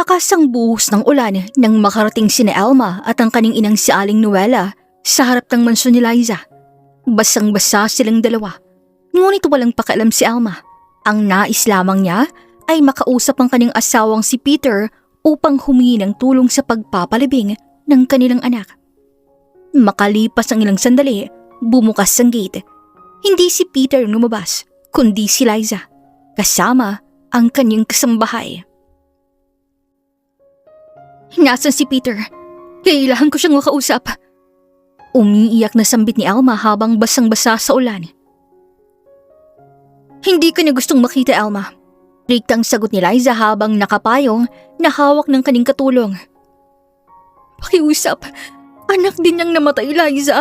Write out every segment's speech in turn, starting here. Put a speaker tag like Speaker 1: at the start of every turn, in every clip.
Speaker 1: Malakas ang buhos ng ulan nang makarating sina Elma at ang kaning inang si Aling Noela sa harap ng mansyon ni Liza. Basang-basa silang dalawa. Ngunit walang pakialam si Elma. Ang nais lamang niya ay makausap ang kanyang asawang si Peter upang humingi ng tulong sa pagpapalibing ng kanilang anak. Makalipas ang ilang sandali, bumukas ang gate. Hindi si Peter ang lumabas, kundi si Liza, kasama ang kanyang kasambahay. Nasaan si Peter? Kailangan ko siyang makausap. Umiiyak na sambit ni Elma habang basang-basa sa ulan. Hindi ka niya gustong makita, Elma. Riktang sagot ni Liza habang nakapayong na hawak ng kaning katulong. Pakiusap, anak din niyang namatay, Liza.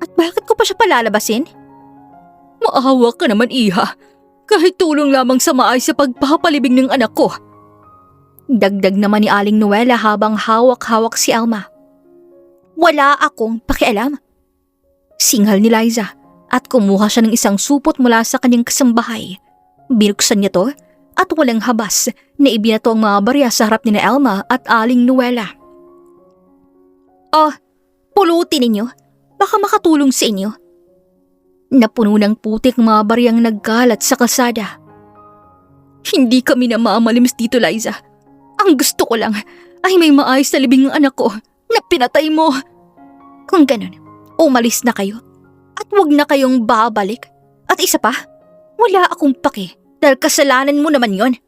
Speaker 1: At bakit ko pa siya palalabasin? Maawa ka naman, Iha. Kahit tulong lamang sa maayos sa pagpapalibing ng anak ko. Dagdag naman ni Aling Noela habang hawak-hawak si Elma. Wala akong pakialam. Singhal ni Liza at kumuha siya ng isang supot mula sa kanyang kasambahay. Binuksan niya to at walang habas na ibinato ang mga barya sa harap ni na Elma at Aling Noela. Pulutin ninyo. Baka makatulong sa inyo. Napuno ng putik mga baryang nagkalat sa kalsada. Hindi kami na mamalims dito, Liza. Ang gusto ko lang ay may maayos na libing ng anak ko na pinatay mo. Kung ganun, umalis na kayo at huwag na kayong babalik. At isa pa, wala akong pake dahil kasalanan mo naman yon.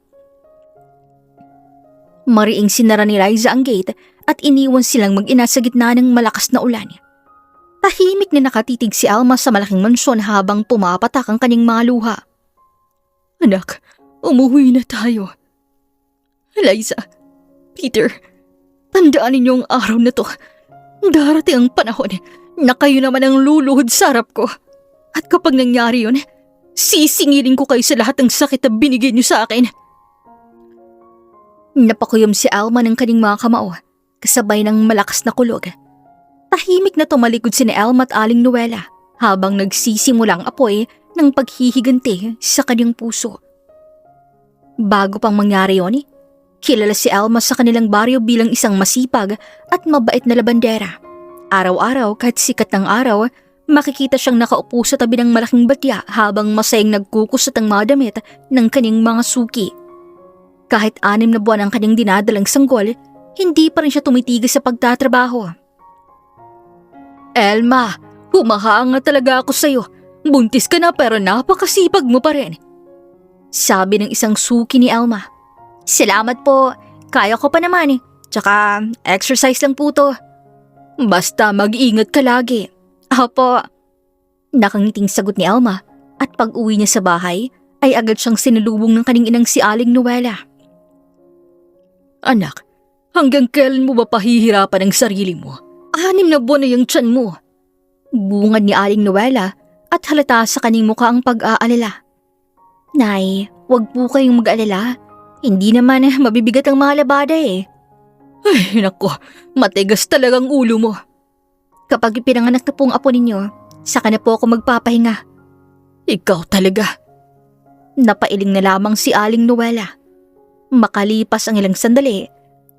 Speaker 1: Mariing sinara ni Liza ang gate at iniwan silang mag-ina sa gitna ng malakas na ulan. Tahimik na nakatitig si Alma sa malaking mansyon habang pumapatak ang kanyang mga luha. Anak, umuwi na tayo. Liza, Peter, tandaan ninyo ang araw na to. Darating ang panahon na kayo naman ang luluhod sa harap ko. At kapag nangyari yun, sisingilin ko kayo sa lahat ng sakit na binigay niyo sa akin. Napakuyom si Alma ng kanyang mga kamao, kasabay ng malakas na kulog. Tahimik na tumalikod si Elma at Aling Noela habang nagsisimulang apoy ng paghihiganti sa kanyang puso. Bago pang mangyari yun, kilala si Elma sa kanilang baryo bilang isang masipag at mabait na labandera. Araw-araw kahit sikat ng araw, makikita siyang nakaupo sa tabi ng malaking batya habang masayang nagkukusot ang mga damit ng kanyang mga suki. Kahit 6 na buwan ang kanyang dinadalang sanggol, hindi pa rin siya tumitigas sa pagtatrabaho. Elma, humahanga talaga ako sa'yo. Buntis ka na pero napakasipag mo pa rin. Sabi ng isang suki ni Elma. Salamat po, kaya ko pa naman eh. Tsaka exercise lang po to. Basta mag-ingat ka lagi. Apo. Nakangiting sagot ni Elma at pag-uwi niya sa bahay ay agad siyang sinalubong ng kaning inang si Aling Noela. Anak, hanggang kailan mo ba pahihirapan ang sarili mo? 6 na buwan na yung tiyan mo. Bungad ni Aling Noela at halata sa kanyang mukha ang pag-aalala. Nay, wag po kayong mag-alala. Hindi naman mabibigat ang mga labada eh. Ay, nako, matigas talagang ulo mo. Kapag pinanganak na pong apo ninyo, saka na po ako magpapahinga. Ikaw talaga. Napailing na lamang si Aling Noela. Makalipas ang ilang sandali,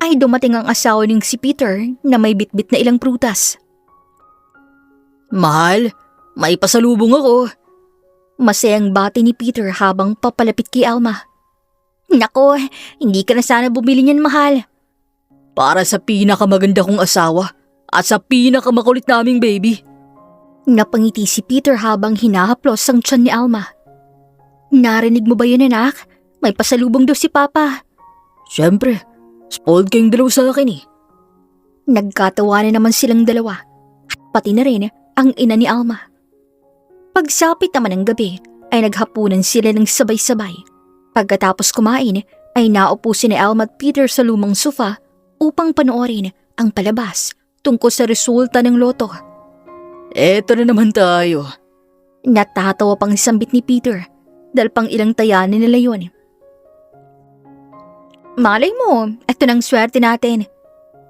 Speaker 1: ay dumating ang asawa ng si Peter na may bitbit na ilang prutas. Mahal, may pasalubong ako. Masayang bati ni Peter habang papalapit kay Alma. Nako, hindi ka na sana bumili niyan, mahal. Para sa pinakamaganda kong asawa at sa pinakamakulit naming baby. Napangiti si Peter habang hinahaplos ang tiyan ni Alma. Narinig mo ba yun, anak? May pasalubong daw si Papa. Siyempre. Spoiled kayong dalawa sa akin eh. Nagkatawanan naman silang dalawa at pati na rin ang ina ni Alma. Pagsapit naman ng gabi ay naghapunan sila ng sabay-sabay. Pagkatapos kumain ay naupo si Alma at Peter sa lumang sofa upang panoorin ang palabas tungkol sa resulta ng loto. Eto na naman tayo. Natatawa pang sambit ni Peter dahil pang ilang tayanan nila yun. Malay mo, eto ng swerte natin.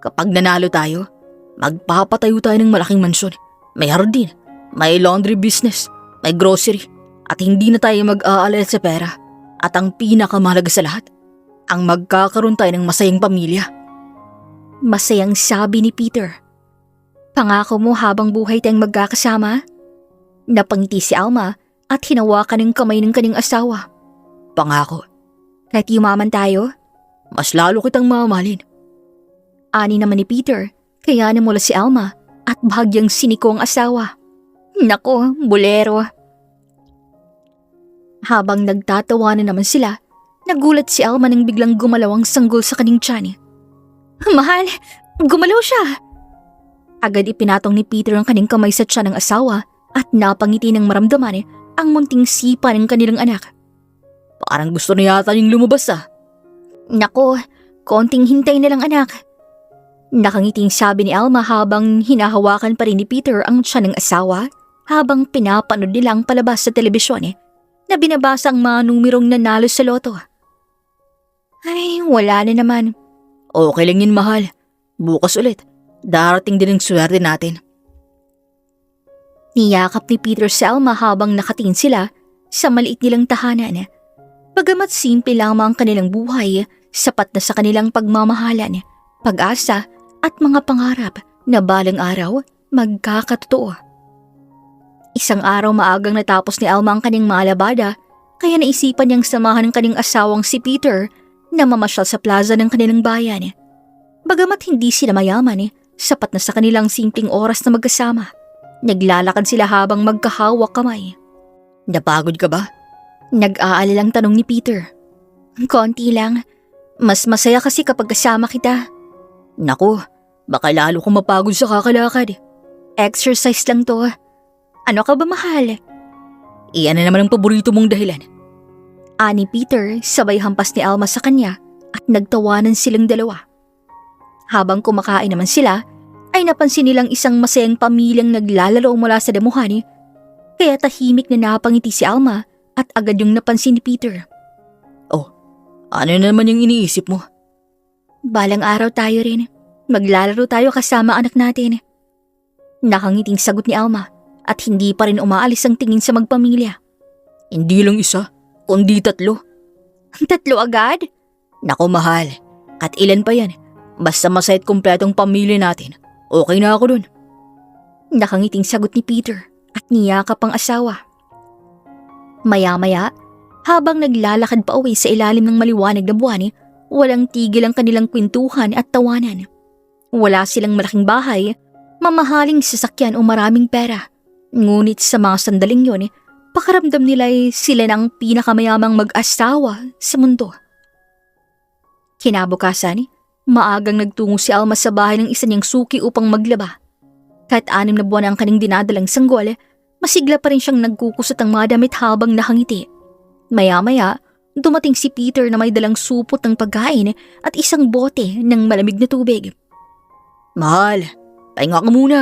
Speaker 1: Kapag nanalo tayo, magpapatayo tayo ng malaking mansyon. May hardin, may laundry business, may grocery, at hindi na tayo mag-aalala sa pera. At ang pinakamahalaga sa lahat, ang magkakaroon tayo ng masayang pamilya. Masayang sabi ni Peter. Pangako mo habang buhay tayong magkakasama? Napangiti si Alma at hinawakan ng kamay ng kanyang asawa. Pangako. Kahit yumaman tayo, mas lalo kitang mamahalin. Ani naman ni Peter, kaya namula si Alma at bahagyang siniko ang asawa. Nako, bolero. Habang nagtatawanan naman sila, nagulat si Alma nang biglang gumalaw ang sanggol sa kanyang tiyan. Mahal, gumalaw siya. Agad ipinatong ni Peter ang kanyang kamay sa tiyan ng asawa at napangiti ng maramdaman ang munting sipa ng kanilang anak. Parang gusto na yata niyang lumabas ah. Nako, konting hintay na lang anak. Nakangiting sabi ni Alma habang hinahawakan pa rin ni Peter ang tiyan ng asawa habang pinapanood nila ang palabas sa telebisyon na binabasa ang mga numerong nanalo sa loto. Ay, wala na naman. Okay lang yun, mahal. Bukas ulit. Darating din ang swerte natin. Niyakap ni Peter si Alma habang nakatingin sila sa maliit nilang tahanan. Bagamat simple lamang ang kanilang buhay, sapat na sa kanilang pagmamahalan, pag-asa at mga pangarap na balang araw magkakatotoo. Isang araw maagang natapos ni Alma ang kanyang malabada, kaya naisipan niyang samahan ng kanyang asawang si Peter na mamasyal sa plaza ng kanilang bayan. Bagamat hindi sila mayaman, sapat na sa kanilang simpleng oras na magkasama. Naglalakad sila habang magkahawak kamay. Napagod ka ba? Nag-aalalang tanong ni Peter. Konti lang. Mas masaya kasi kapag kasama kita. Naku, baka lalo kong mapagod sa kakalakad. Exercise lang to. Ano ka ba, mahal? Iyan na naman ang paborito mong dahilan. Ani Peter, sabay hampas ni Alma sa kanya at nagtawanan silang dalawa. Habang kumakain naman sila, ay napansin nilang isang masayang pamilyang naglalaro mula sa damuhan, kaya tahimik na napangiti si Alma at agad yung napansin ni Peter. Oh, ano na naman yung iniisip mo? Balang araw tayo rin. Maglalaro tayo kasama anak natin. Nakangiting sagot ni Alma at hindi pa rin umaalis ang tingin sa magpamilya. Hindi lang isa, kundi 3. 3 agad? Nako mahal, at ilan pa yan? Basta masaya at kumpletong pamilya natin. Okay na ako dun. Nakangiting sagot ni Peter at niyakap ang asawa. Maya-maya, habang naglalakad pa uwi sa ilalim ng maliwanag na buwan, walang tigil ang kanilang kwentuhan at tawanan. Wala silang malaking bahay, mamahaling sasakyan o maraming pera. Ngunit sa mga sandaling yun, pakaramdam nila ay sila ng pinakamayamang mag-asawa sa mundo. Kinabukasan, maagang nagtungo si Alma sa bahay ng isa niyang suki upang maglaba. Kahit 6 na buwan ang kanyang dinadalang sanggol, masigla pa rin siyang nagkukusot ang mga damit habang nakangiti. Maya-maya, dumating si Peter na may dalang supot ng pagkain at isang bote ng malamig na tubig. Mahal, pahinga ka muna.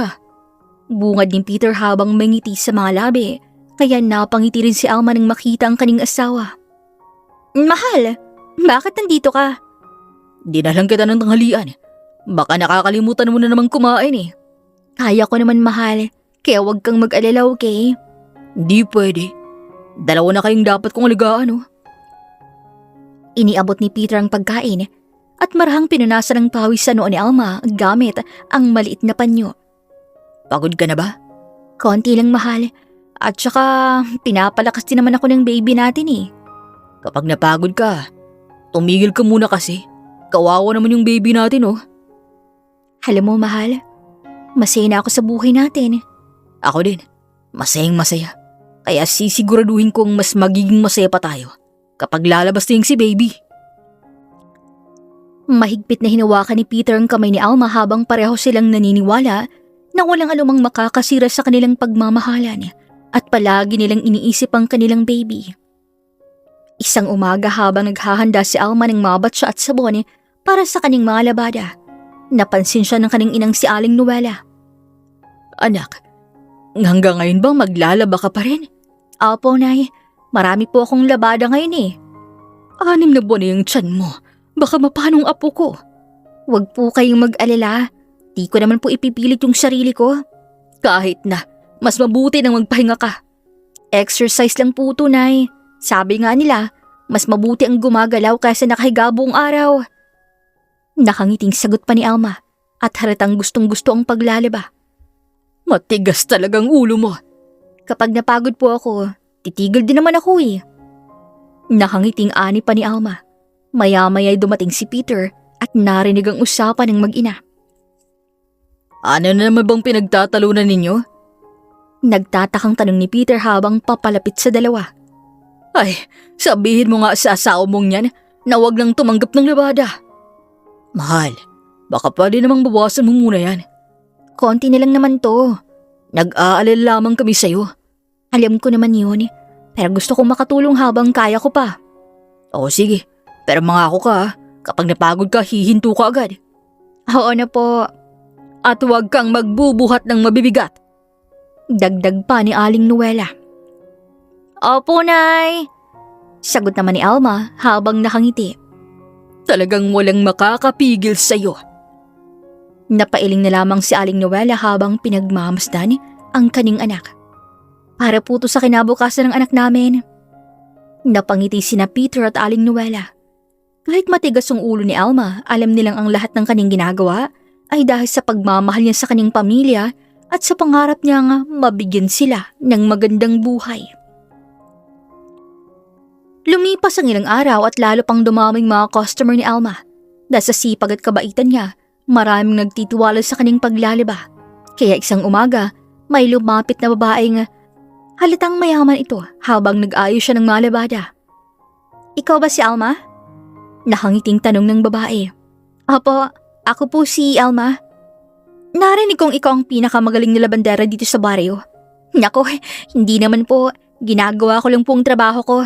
Speaker 1: Bungad ni Peter habang mangiti sa mga labi, kaya napangiti rin si Alma nang makita ang kanyang asawa. Mahal, bakit nandito ka? Dinalang kita ng tanghalian. Baka nakakalimutan mo na namang kumain. Kaya ko naman, mahal, kaya wag kang mag-alala, okay? Di pwede. 2 na kayong dapat kong aligaan. Iniabot ni Peter ang pagkain at marahang pinunasan ng pawis sa noo ni Alma gamit ang maliit na panyo. Pagod ka na ba? Konti lang, mahal. At saka pinapalakas din naman ako ng baby natin. Kapag napagod ka, tumigil ka muna kasi. Kawawa naman yung baby natin. Alam mo, mahal, masaya na ako sa buhay natin. Ako din, masayang masaya. Kaya sisiguraduhin kong mas magiging masaya pa tayo kapag lalabas na yung si baby. Mahigpit na hinawakan ni Peter ang kamay ni Alma habang pareho silang naniniwala na walang anumang makakasira sa kanilang pagmamahalan at palagi nilang iniisip ang kanilang baby. Isang umaga habang naghahanda si Alma ng mga batsa at sabon para sa kanyang mga labada, napansin siya ng kanyang inang si Aling Noela. Anak, hanggang ngayon bang maglalaba ka pa rin? Apo, Nay. Marami po akong labada ngayon 6 na buwan na yung tiyan mo. Baka mapanong apo ko. Huwag po kayong mag-alala. Di ko naman po ipipilit yung sarili ko. Kahit na, mas mabuti nang magpahinga ka. Exercise lang po, Nay. Sabi nga nila, Mas mabuti ang gumagalaw kaysa nakahiga buong araw. Nakangiting sagot pa ni Alma at halatang gustong-gusto ang paglalaba. Matigas talagang ulo mo. Kapag napagod po ako, titigil din naman ako eh. Nakangiting ani pa ni Alma. Maya-maya'y dumating si Peter at narinig ang usapan ng mag-ina. Ano na naman bang pinagtatalunan ninyo? Nagtatakang tanong ni Peter habang papalapit sa dalawa. Ay, sabihin mo nga sa asawa mong yan na wag lang tumanggap ng labada. Mahal, baka pwede namang bawasan mo muna yan. Konti na lang naman to. Nag-aalala lamang kami sa'yo. Alam ko naman yun, pero gusto kong makatulong habang kaya ko pa. Oo sige, pero mangako ka kapag napagod ka hihinto ka agad. Oo na po. At huwag kang magbubuhat ng mabibigat. Dagdag pa ni Aling Noela. Opo, Nay. Sagot naman ni Alma habang nakangiti. Talagang walang makakapigil sa'yo. Napailing na lamang si Aling Noela habang pinagmamasdan ang kaning anak. Para po to sa kinabukasan ng anak namin. Napangiti sina Peter at Aling Noela. Kahit matigas ang ulo ni Alma, alam nilang ang lahat ng kaning ginagawa ay dahil sa pagmamahal niya sa kaning pamilya at sa pangarap niyang mabigyan sila ng magandang buhay. Lumipas ang ilang araw at lalo pang dumaming mga customer ni Alma. Dahil sa sipag at kabaitan niya, maraming nagtitiwala sa kaning paglaliba. Kaya isang umaga, may lumapit na babaeng halatang mayaman ito habang nag-ayos siya ng mga labada. Ikaw ba si Alma? Nakangiting tanong ng babae. Apo, ako po si Alma. Narinig kong ikaw ang pinakamagaling na labandera dito sa baryo. Nako, hindi naman po. Ginagawa ko lang po ang trabaho ko.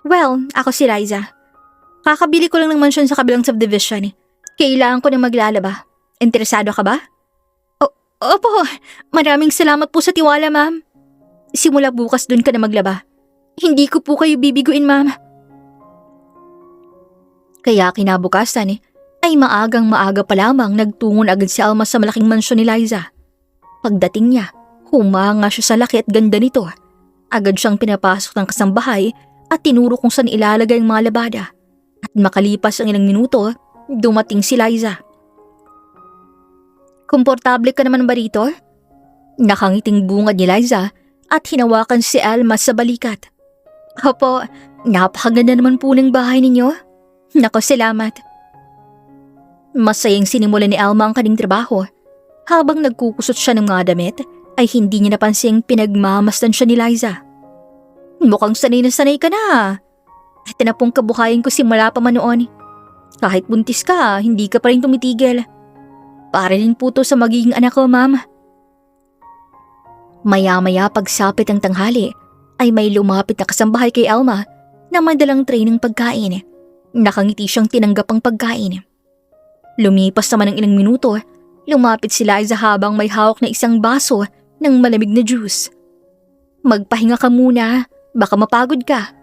Speaker 1: Well, ako si Liza. Kakabili ko lang ng mansyon sa kabilang subdivision. Kailangan ko na maglalaba. Interesado ka ba? Opo, maraming salamat po sa tiwala, ma'am. Simula bukas dun ka na maglaba. Hindi ko po kayo bibiguin, ma'am. Kaya kinabukasan ay maagang maaga pa lamang nagtungo na agad si Alma sa malaking mansyon ni Liza. Pagdating niya, humanga siya sa laki at ganda nito. Agad siyang pinapasok ng kasambahay at tinuro kung saan ilalagay ang mga labada. At makalipas ang ilang minuto, dumating si Liza. Komportable ka naman ba rito? Nakangiting bungad ni Liza at hinawakan si Alma sa balikat. Opo, napakaganda naman po ng bahay ninyo. Nako, salamat. Masayang sinimulan ni Alma ang kanyang trabaho. Habang nagkukusot siya ng mga damit, ay hindi niya napansing pinagmamasdan siya ni Liza. Mukhang sanay na sanay ka na. Ito na pong kabuhayan ko simula pa man noon. Kahit buntis ka, hindi ka pa rin tumitigil. Para rin po to sa magiging anak ko, ma'am. Maya-maya pagsapit ng tanghali, ay may lumapit na kasambahay kay Alma na madalang tray ng pagkain. Nakangiti siyang tinanggap ang pagkain. Lumipas naman ng ilang minuto, lumapit si Liza habang may hawak na isang baso ng malamig na juice. Magpahinga ka muna, baka mapagod ka.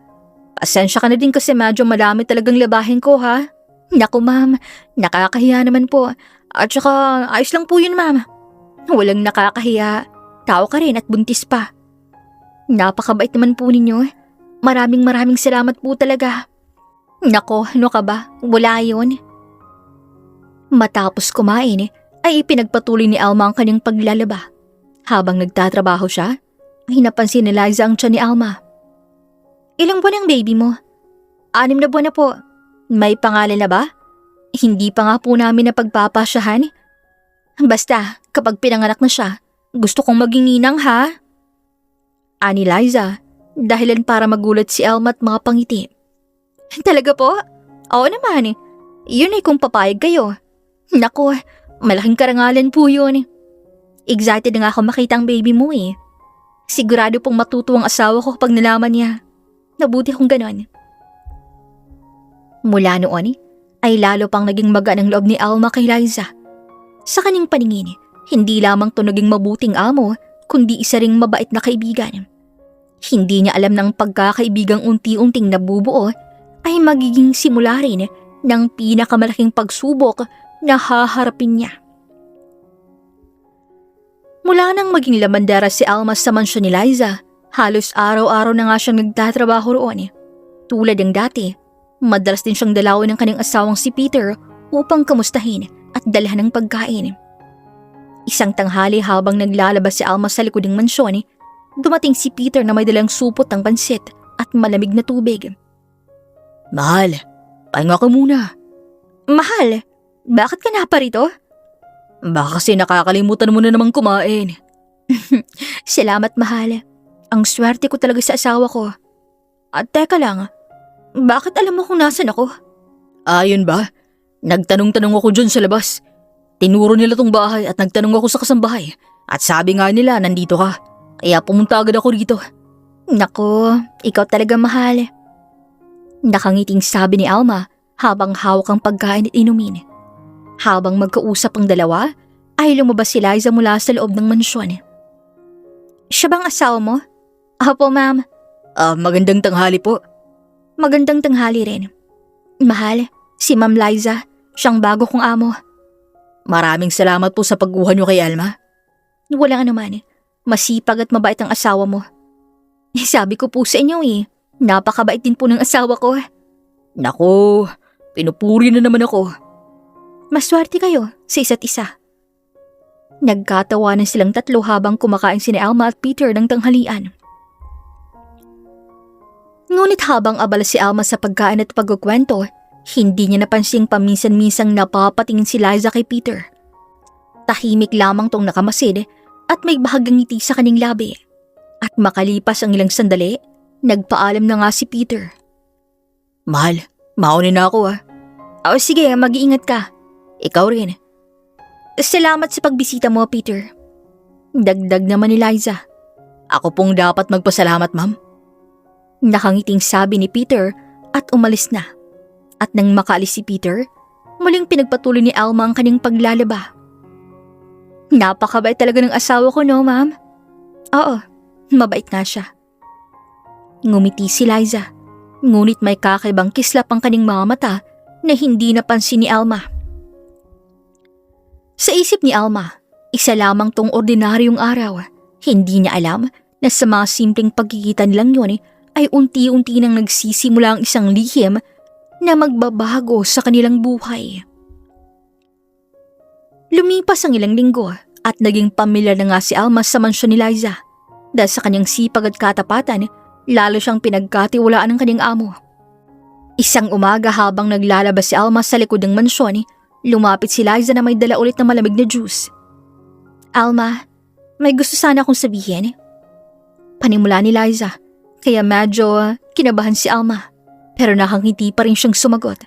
Speaker 1: Pasensya ka na din kasi medyo madami talagang labahin ko, ha? Naku, ma'am, nakakahiya naman po. At saka ayos lang po yun, ma'am. Walang nakakahiya. Tao ka rin at buntis pa. Napakabait naman po ninyo. Maraming salamat po talaga. Nako, ano ka ba? Wala yun. Matapos kumain, ay ipinagpatuloy ni Alma ang kanyang paglalaba. Habang nagtatrabaho siya, ay napansin ni Liza ang tiyan ni Alma. Ilang buwan ang baby mo? 6 na buwan na po. May pangalan na ba? Hindi pa nga po namin na pagpapasyahan. Basta, kapag pinanganak na siya, gusto kong maging ninang, ha? Ani Liza, dahilan para magulat si Alma at mga pangiti. Talaga po? Oo naman. Yun ay kung papayag kayo. Naku, malaking karangalan po yun. Excited na nga ako makita ang baby mo eh. Sigurado pong matutuwang asawa ko kapag nalaman niya. Nabuti kong ganon. Mula noon, ay lalo pang naging magaan ang loob ni Alma kay Liza. Sa kaning paningin, hindi lamang to naging mabuting amo, kundi isa ring mabait na kaibigan. Hindi niya alam ng pagkakaibigang unti-unting nabubuo ay magiging simula rin ng pinakamalaking pagsubok na haharapin niya. Mula nang maging labandera si Alma sa mansyon ni Liza, halos araw-araw na nga siyang nagtatrabaho roon. Tulad ng dati, madalas din siyang dalawin ng kanyang asawang si Peter upang kamustahin at dalhan ng pagkain. Isang tanghali habang naglalabas si Alma sa likod ng mansyon, dumating si Peter na may dalang supot ng pansit at malamig na tubig. Mahal, pahinga ka muna. Mahal, bakit ka na pa rito? Baka kasi nakakalimutan mo na namang kumain. Salamat, mahal. Ang swerte ko talaga sa asawa ko. At teka lang, bakit alam mo kung nasan ako? Ayun ba? Nagtanong-tanong ako dyan sa labas. Tinuro nila tong bahay at nagtanong ako sa kasambahay. At sabi nga nila nandito ka. Kaya pumunta agad ako rito. Nako, ikaw talaga mahal. Nakangiting sabi ni Alma habang hawak ang pagkain at inumin. Habang magkausap ang dalawa, ay lumabas si Liza mula sa loob ng mansyon. Siya bang asawa mo? Opo, ma'am. Magandang tanghali po. Magandang tanghali rin. Mahal, si Ma'am Liza, siyang bago kong amo. Maraming salamat po sa pagguha niyo kay Alma. Walang anuman, masipag at mabait ang asawa mo. Sabi ko po sa inyo napakabait din po ng asawa ko. Nako, pinupuri na naman ako. Maswerte kayo sa isa't isa. Nagkatawanan silang tatlo habang kumakain sina Alma at Peter ng tanghalian. Ngunit habang abala si Alma sa pagkain at pagkukwento, hindi niya napansing paminsan-minsang napapatingin si Liza kay Peter. Tahimik lamang tong nakamasid at may bahagyang ngiti sa kanyang labi. At makalipas ang ilang sandali, nagpaalam na nga si Peter. Mahal, maunin na ako . O sige, mag-iingat ka. Ikaw rin. Salamat sa pagbisita mo, Peter. Dagdag naman ni Liza. Ako pong dapat magpasalamat, ma'am. Nakangiting sabi ni Peter at umalis na. At nang makaalis si Peter, muling pinagpatuloy ni Alma ang kanyang paglalaba. Napakabait talaga ng asawa ko, no, ma'am? Oo, mabait nga siya. Ngumiti si Liza, ngunit may kakaibang kislap ang kanyang mga mata na hindi napansin ni Alma. Sa isip ni Alma, isa lamang tong ordinaryong araw. Hindi niya alam na sa mga simpleng pagkikita nilang yun ay unti-unti nang nagsisimula ang isang lihim na magbabago sa kanilang buhay. Lumipas ang ilang linggo at naging pamilyar na nga si Alma sa mansyon ni Liza. Dahil sa kanyang sipag at katapatan, lalo siyang pinagkatiwalaan ng kanyang amo. Isang umaga habang naglalabas si Alma sa likod ng mansyon, lumapit si Liza na may dala ulit ng malamig na juice. Alma, may gusto sana akong sabihin. Panimula ni Liza, kaya medyo kinabahan si Alma. Pero nakangiti pa rin siyang sumagot.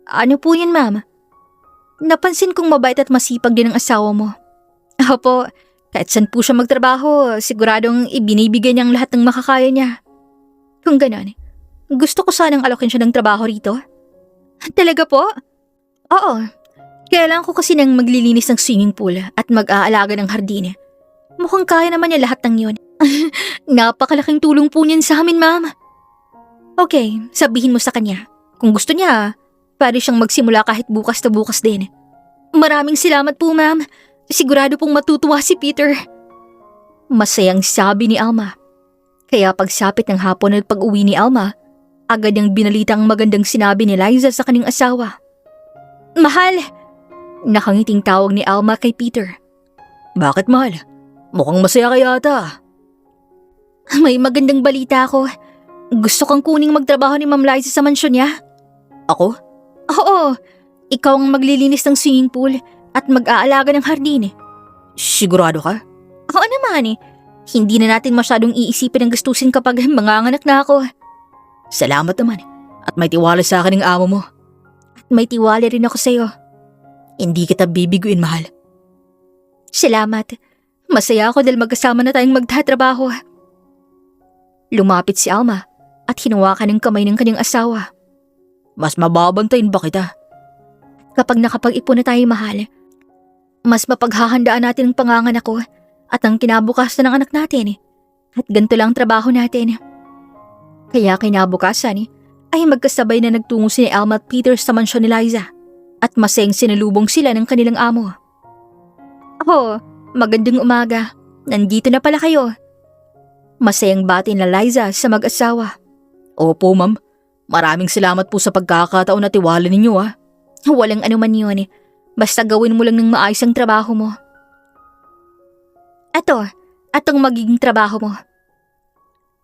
Speaker 1: Ano po yan, ma'am? Napansin kong mabait at masipag din ang asawa mo. Opo, kahit saan po siya magtrabaho, siguradong ibinibigay niya ang lahat ng makakaya niya. Kung ganon, gusto ko sanang alokin siya ng trabaho rito. Talaga po? Oo, kailangan ko kasi nang maglilinis ng swimming pool at mag-aalaga ng hardin. Mukhang kaya naman niya lahat ng yun. Napakalaking tulong po niyan sa amin, ma'am. Okay, sabihin mo sa kanya. Kung gusto niya, pwede siyang magsimula kahit bukas na bukas din. Maraming salamat po, ma'am. Sigurado pong matutuwa si Peter. Masayang sabi ni Alma. Kaya pagsapit ng hapon at pag-uwi ni Alma, agad niyang binalita ang magandang sinabi ni Liza sa kanyang asawa. Mahal! Nakangiting tawag ni Alma kay Peter. Bakit, mahal? Mukhang masaya ka yata. May magandang balita ako. Gusto kang kuning magtrabaho ni Ma'am Liza sa mansyon niya? Ako? Oo, ikaw ang maglilinis ng swimming pool at mag-aalaga ng hardin. Sigurado ka? Oo naman . Hindi na natin masyadong iisipin ang gastusin kapag manganganak na ako. Salamat naman at may tiwala sa akin ng amo mo. At may tiwala rin ako sa'yo. Hindi kita bibiguin, mahal. Salamat. Masaya ako dahil magkasama na tayong magtatrabaho. Lumapit si Alma at hinawakan ng kamay ng kanyang asawa. Mas mababantayin ba kita? Kapag nakapag-ipon na tayo, mahal, mas mapaghahandaan natin ang panganganak ko at ang kinabukasan ng anak natin. At ganito lang ang trabaho natin. Kaya kinabukasan ay magkasabay na nagtungo si Alma at Peter sa mansyon ni Liza at masayang sinalubong sila ng kanilang amo. Oh, magandang umaga. Nandito na pala kayo. Masayang bati na Liza sa mag-asawa. Opo, ma'am. Maraming salamat po sa pagkakataon na tiwala ninyo ah. Walang anuman yun eh. Basta gawin mo lang ng maayos ang trabaho mo. Atong magiging trabaho mo.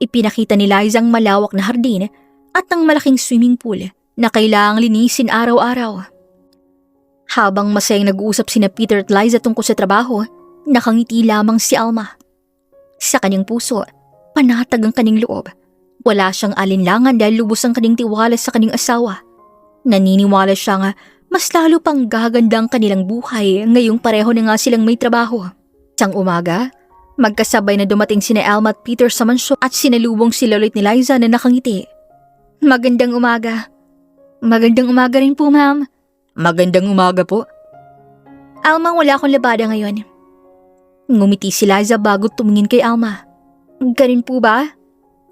Speaker 1: Ipinakita ni Liza ang malawak na hardin at ang malaking swimming pool na kailangang linisin araw-araw. Habang masayang nag-uusap sina Peter at Liza tungkol sa trabaho, nakangiti lamang si Alma. Sa kanyang puso, panatag ang kanyang loob. Wala siyang alinlangan dahil lubos ang kanyang tiwala sa kanyang asawa. Naniniwala siya nga mas lalo pang gaganda ang kanilang buhay ngayong pareho na nga silang may trabaho. Isang umaga, magkasabay na dumating sina Alma at Peter sa mansyon at sinalubong sila ulit ni Liza na nakangiti. Magandang umaga. Magandang umaga rin po, ma'am. Magandang umaga po. Alma, wala akong labada ngayon. Ngumiti si Liza bago tumingin kay Alma. Ganun po ba?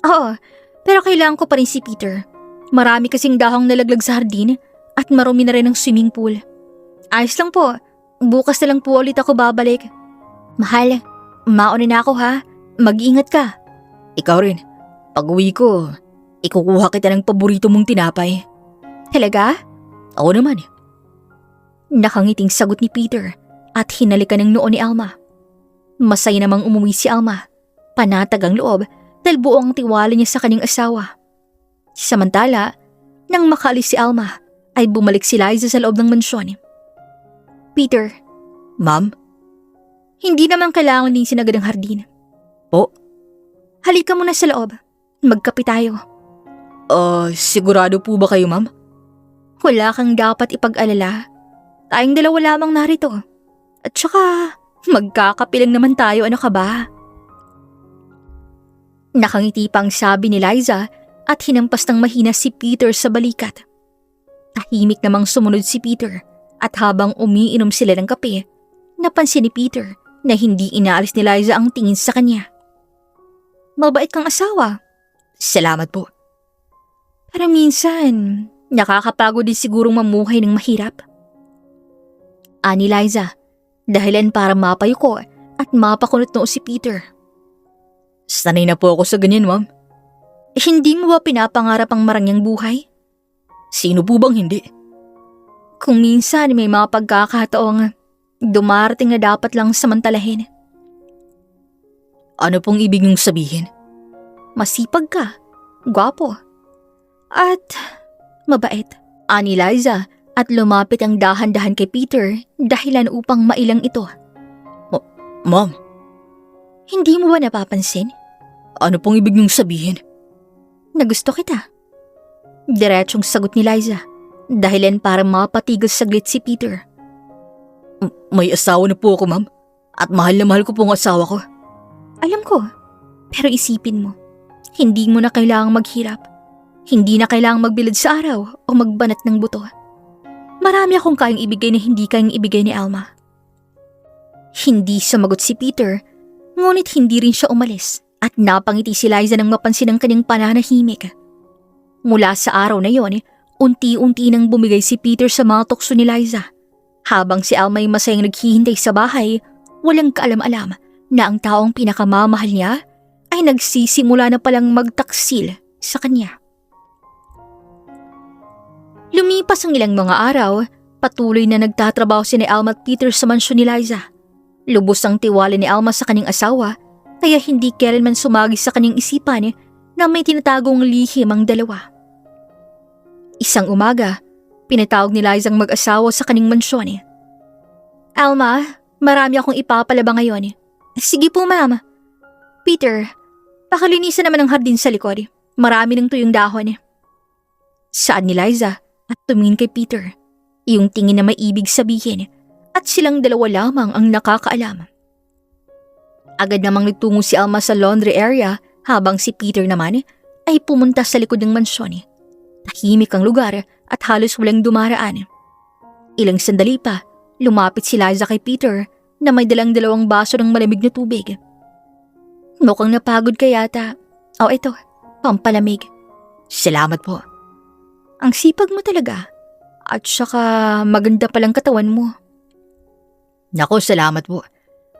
Speaker 1: Oo, pero kailangan ko pa rin si Peter. Marami kasing dahong nalaglag sa hardin at marumi na rin ang swimming pool. Ayos lang po. Bukas na lang po ulit ako babalik. Mahal, mauna na ako ha. Mag-iingat ka. Ikaw rin. Pag-uwi ko, ikukuha kita ng paborito mong tinapay. Talaga? Oo naman. Nakangiting sagot ni Peter at hinalikan ng noo ni Alma. Masaya namang umuwi si Alma. Panatag ang loob dahil buong ang tiwala niya sa kanyang asawa. Samantala, nang makaalis si Alma, ay bumalik si Liza sa loob ng mansyon. Peter. Ma'am? Hindi naman kailangan din sinagad ang hardin. Po? Halika muna sa loob. Magkape tayo. Sigurado po ba kayo, ma'am? Wala kang dapat ipag-alala. Tayong dalawa lamang narito. At saka, magkakape lang naman tayo, ano ka ba? Nakangiti pang sabi ni Liza at hinampas ng mahina si Peter sa balikat. Tahimik namang sumunod si Peter at habang umiinom sila ng kape, napansin ni Peter na hindi inaalis ni Liza ang tingin sa kanya. Mabait kang asawa. Salamat po. Pero minsan, nakakapagod din sigurong mamuhay ng mahirap. Ani Liza, dahilan para mapayuko at mapakunot noo si Peter. Sanay na po ako sa ganyan, ma'am. Hindi mo ba pinapangarap ang marangyang buhay? Sino po bang hindi? Kung minsan may mga pagkakataong dumarating na dapat lang samantalahin. Ano pong ibig niyong sabihin? Masipag ka, gwapo, at mabait. Ani Liza at lumapit ang dahan-dahan kay Peter dahilan upang mailang ito. Ma'am? Hindi mo ba napapansin? Ano pong ibig niyong sabihin? Na gusto kita. Diretsong sagot ni Liza, dahilan para mapatigil saglit si Peter. May asawa na po ako, ma'am. At mahal na mahal ko po ang asawa ko. Alam ko, pero isipin mo, hindi mo na kailangang maghirap. Hindi na kailangang magbilad sa araw o magbanat ng buto. Marami akong kayang ibigay na hindi kayang ibigay ni Alma. Hindi sumagot si Peter, ngunit hindi rin siya umalis. At napangiti si Liza nang mapansin ang kanyang pananahimik. Mula sa araw na yon, unti-unti nang bumigay si Peter sa mga tukso ni Liza. Habang si Alma ay masayang naghihintay sa bahay, walang kaalam-alam na ang taong pinakamamahal niya ay nagsisimula na palang magtaksil sa kanya. Lumipas ang ilang mga araw, patuloy na nagtatrabaho si Alma at Peter sa mansyon ni Liza. Lubos ang tiwala ni Alma sa kanyang asawa, kaya hindi kailanman sumagi sa kanyang isipan na may tinatagong lihim ang dalawa. Isang umaga, pinatawag ni Liza ang mag-asawa sa kanyang mansyon. Alma, marami akong ipapalaba ngayon. Sige po, ma'am. Peter, pakalinisan naman ang hardin sa likod. Marami ng tuyong dahon. Saan ni Liza at tumingin kay Peter. Iyong tingin na may ibig sabihin at silang dalawa lamang ang nakakaalam. Agad namang nagtungo si Alma sa laundry area habang si Peter naman ay pumunta sa likod ng mansyon. Tahimik ang lugar at halos walang dumaraan. Ilang sandali pa, lumapit si Liza kay Peter na may dalang dalawang baso ng malamig na tubig. Mukhang napagod ka yata. O ito, pampalamig. Salamat po. Ang sipag mo talaga. At saka maganda palang katawan mo. Nako, salamat po.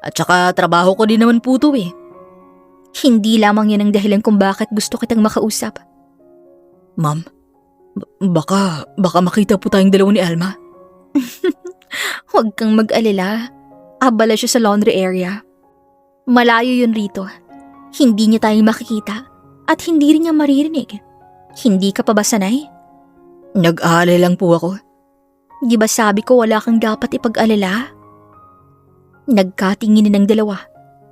Speaker 1: At saka trabaho ko din naman po to eh. Hindi lamang yan ang dahilan kung bakit gusto kitang makausap. Ma'am,
Speaker 2: Baka makita po tayong dalawa ni Alma.
Speaker 1: Huwag kang mag-alala. Abala siya sa laundry area. Malayo yun rito. Hindi niya tayo makikita at hindi rin niya maririnig. Hindi ka pa ba sanay?
Speaker 2: Nag-aalala lang po ako.
Speaker 1: Di ba sabi ko wala kang dapat ipag-alala? Nagkatingin ng dalawa.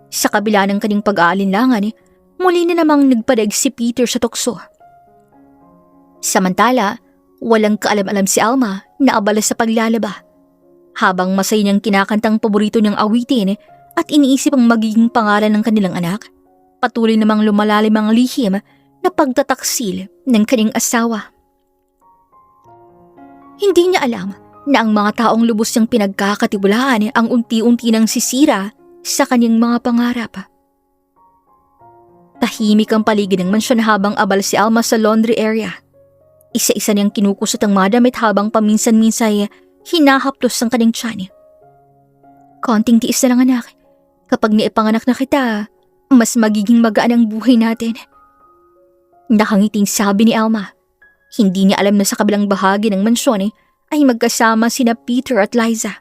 Speaker 1: Sa kabila ng kanyang pag-aalinlangan, muli na namang nagpadag si Peter sa tukso. Samantala, walang kaalam-alam si Alma na abala sa paglalaba. Habang masaya niyang kinakantang paborito niyang awitin at iniisip ang magiging pangalan ng kanilang anak, patuloy namang lumalalim ang lihim na pagtataksil ng kanyang asawa. Hindi niya alam na ang mga taong lubos niyang pinagkakatiwalaan ang unti-unti nang sisira sa kanyang mga pangarap. Tahimik ang paligid ng mansyon habang abala si Alma sa laundry area. Isa-isa niyang kinukusot ang mga damit habang paminsan-minsay hinahaplos ang kanyang tiyan. Konting tiis na lang anak. Kapag naipanganak na kita, mas magiging magaan ang buhay natin. Nakangiting sabi ni Alma. Hindi niya alam na sa kabilang bahagi ng mansyon ay magkasama sina Peter at Liza.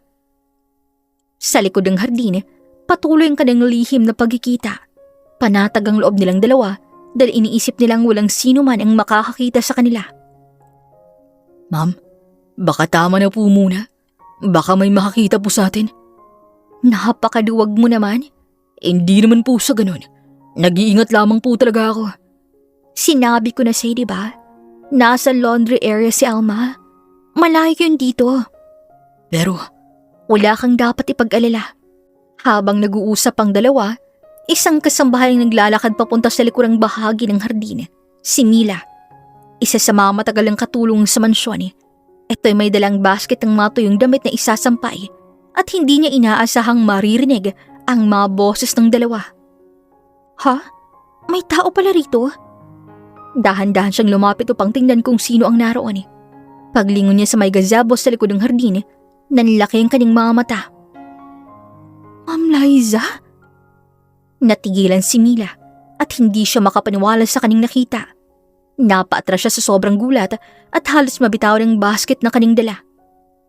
Speaker 1: Sa likod ng hardin, patuloy ang kanyang lihim na pagkikita. Panatag ang loob nilang dalawa dahil iniisip nilang walang sino man ang makakakita sa kanila.
Speaker 2: Ma'am, baka tama na po muna. Baka may makakita po sa atin.
Speaker 1: Napakaduwag mo naman.
Speaker 2: Hindi naman po sa ganun. Nag-iingat lamang po talaga ako.
Speaker 1: Sinabi ko na sa'yo, diba? Nasa laundry area si Alma. Malayo yun dito.
Speaker 2: Pero,
Speaker 1: wala kang dapat ipag-alala. Habang nag-uusap ang dalawa, isang kasambahay ang naglalakad papunta sa likurang bahagi ng hardin, si Mila. Isa sa mga matagalang katulong sa mansyon. Ito'y may dalang basket ng mga tuyong damit na isasampay at hindi niya inaasahang maririnig ang mga boses ng dalawa. Ha? May tao pala rito? Dahan-dahan siyang lumapit upang tingnan kung sino ang naroon. Paglingon niya sa may gazebo sa likod ng hardin, nanlaki ang kanyang mga mata. Ma'am Liza? Natigilan si Mila at hindi siya makapaniwala sa kanyang nakita. Napaatras siya sa sobrang gulat at halos mabitaw ng basket na kanyang dala.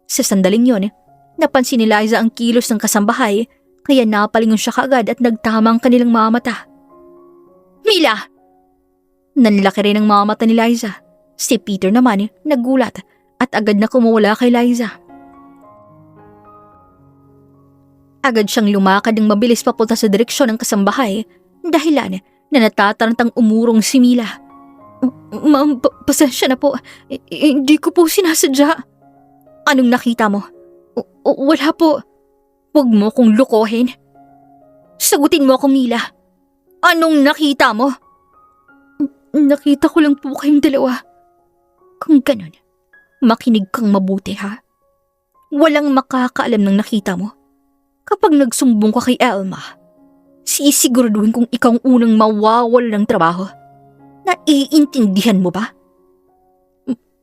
Speaker 1: Sa sandaling yon, napansin ni Liza ang kilos ng kasambahay kaya napalingon siya kaagad at nagtama ang kanilang mga mata. Mila! Nanlaki rin ang mga mata ni Liza. Si Peter naman nagulat at agad na kumuwala kay Liza. Agad siyang lumakad ng mabilis papunta sa direksyon ng kasambahay dahilan na natatarantang umurong si Mila. Ma'am, pasensya na po. Hindi ko po sinasadya. Anong nakita mo? Wala po. Huwag mo kong lukohin. Sagutin mo ako, Mila. Anong nakita mo? Nakita ko lang po kayong dalawa. Kung ganun, makinig kang mabuti ha. Walang makakaalam ng nakita mo. Kapag nagsumbong ka kay Alma, sisiguraduhin kong ikaw ang unang mawawala ng trabaho. Naiintindihan mo ba?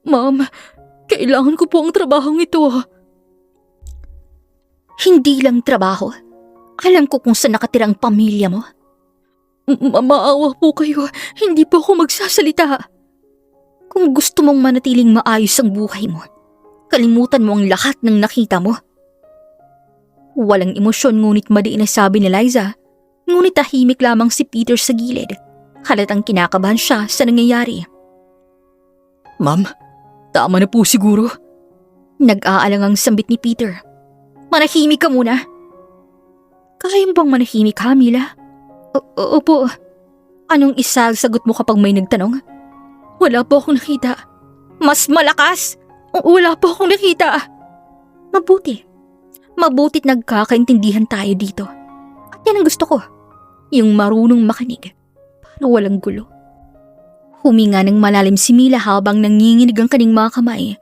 Speaker 1: Ma'am, kailangan ko po ang trabahong ito. Hindi lang trabaho. Alam ko kung saan nakatira ang pamilya mo. Maawa po kayo. Hindi po ako magsasalita. Kung gusto mong manatiling maayos ang buhay mo, kalimutan mo ang lahat ng nakita mo. Walang emosyon ngunit madiin na sabi ni Liza, ngunit tahimik lamang si Peter sa gilid. Halatang kinakabahan siya sa nangyayari.
Speaker 2: Ma'am, tama na po siguro.
Speaker 1: Nag-aalangang sambit ni Peter. Manahimik ka muna. Kaya mo bang manahimik ha, Mila? Opo. Anong isasagot mo kapag may nagtanong? Wala po akong nakita. Mas malakas! Wala po akong nakita. Mabuti't nagkakaintindihan tayo dito. At yan ang gusto ko. Yung marunong makinig. Para walang gulo. Huminga ng malalim si Mila habang nanginginig ang kanyang mga kamay.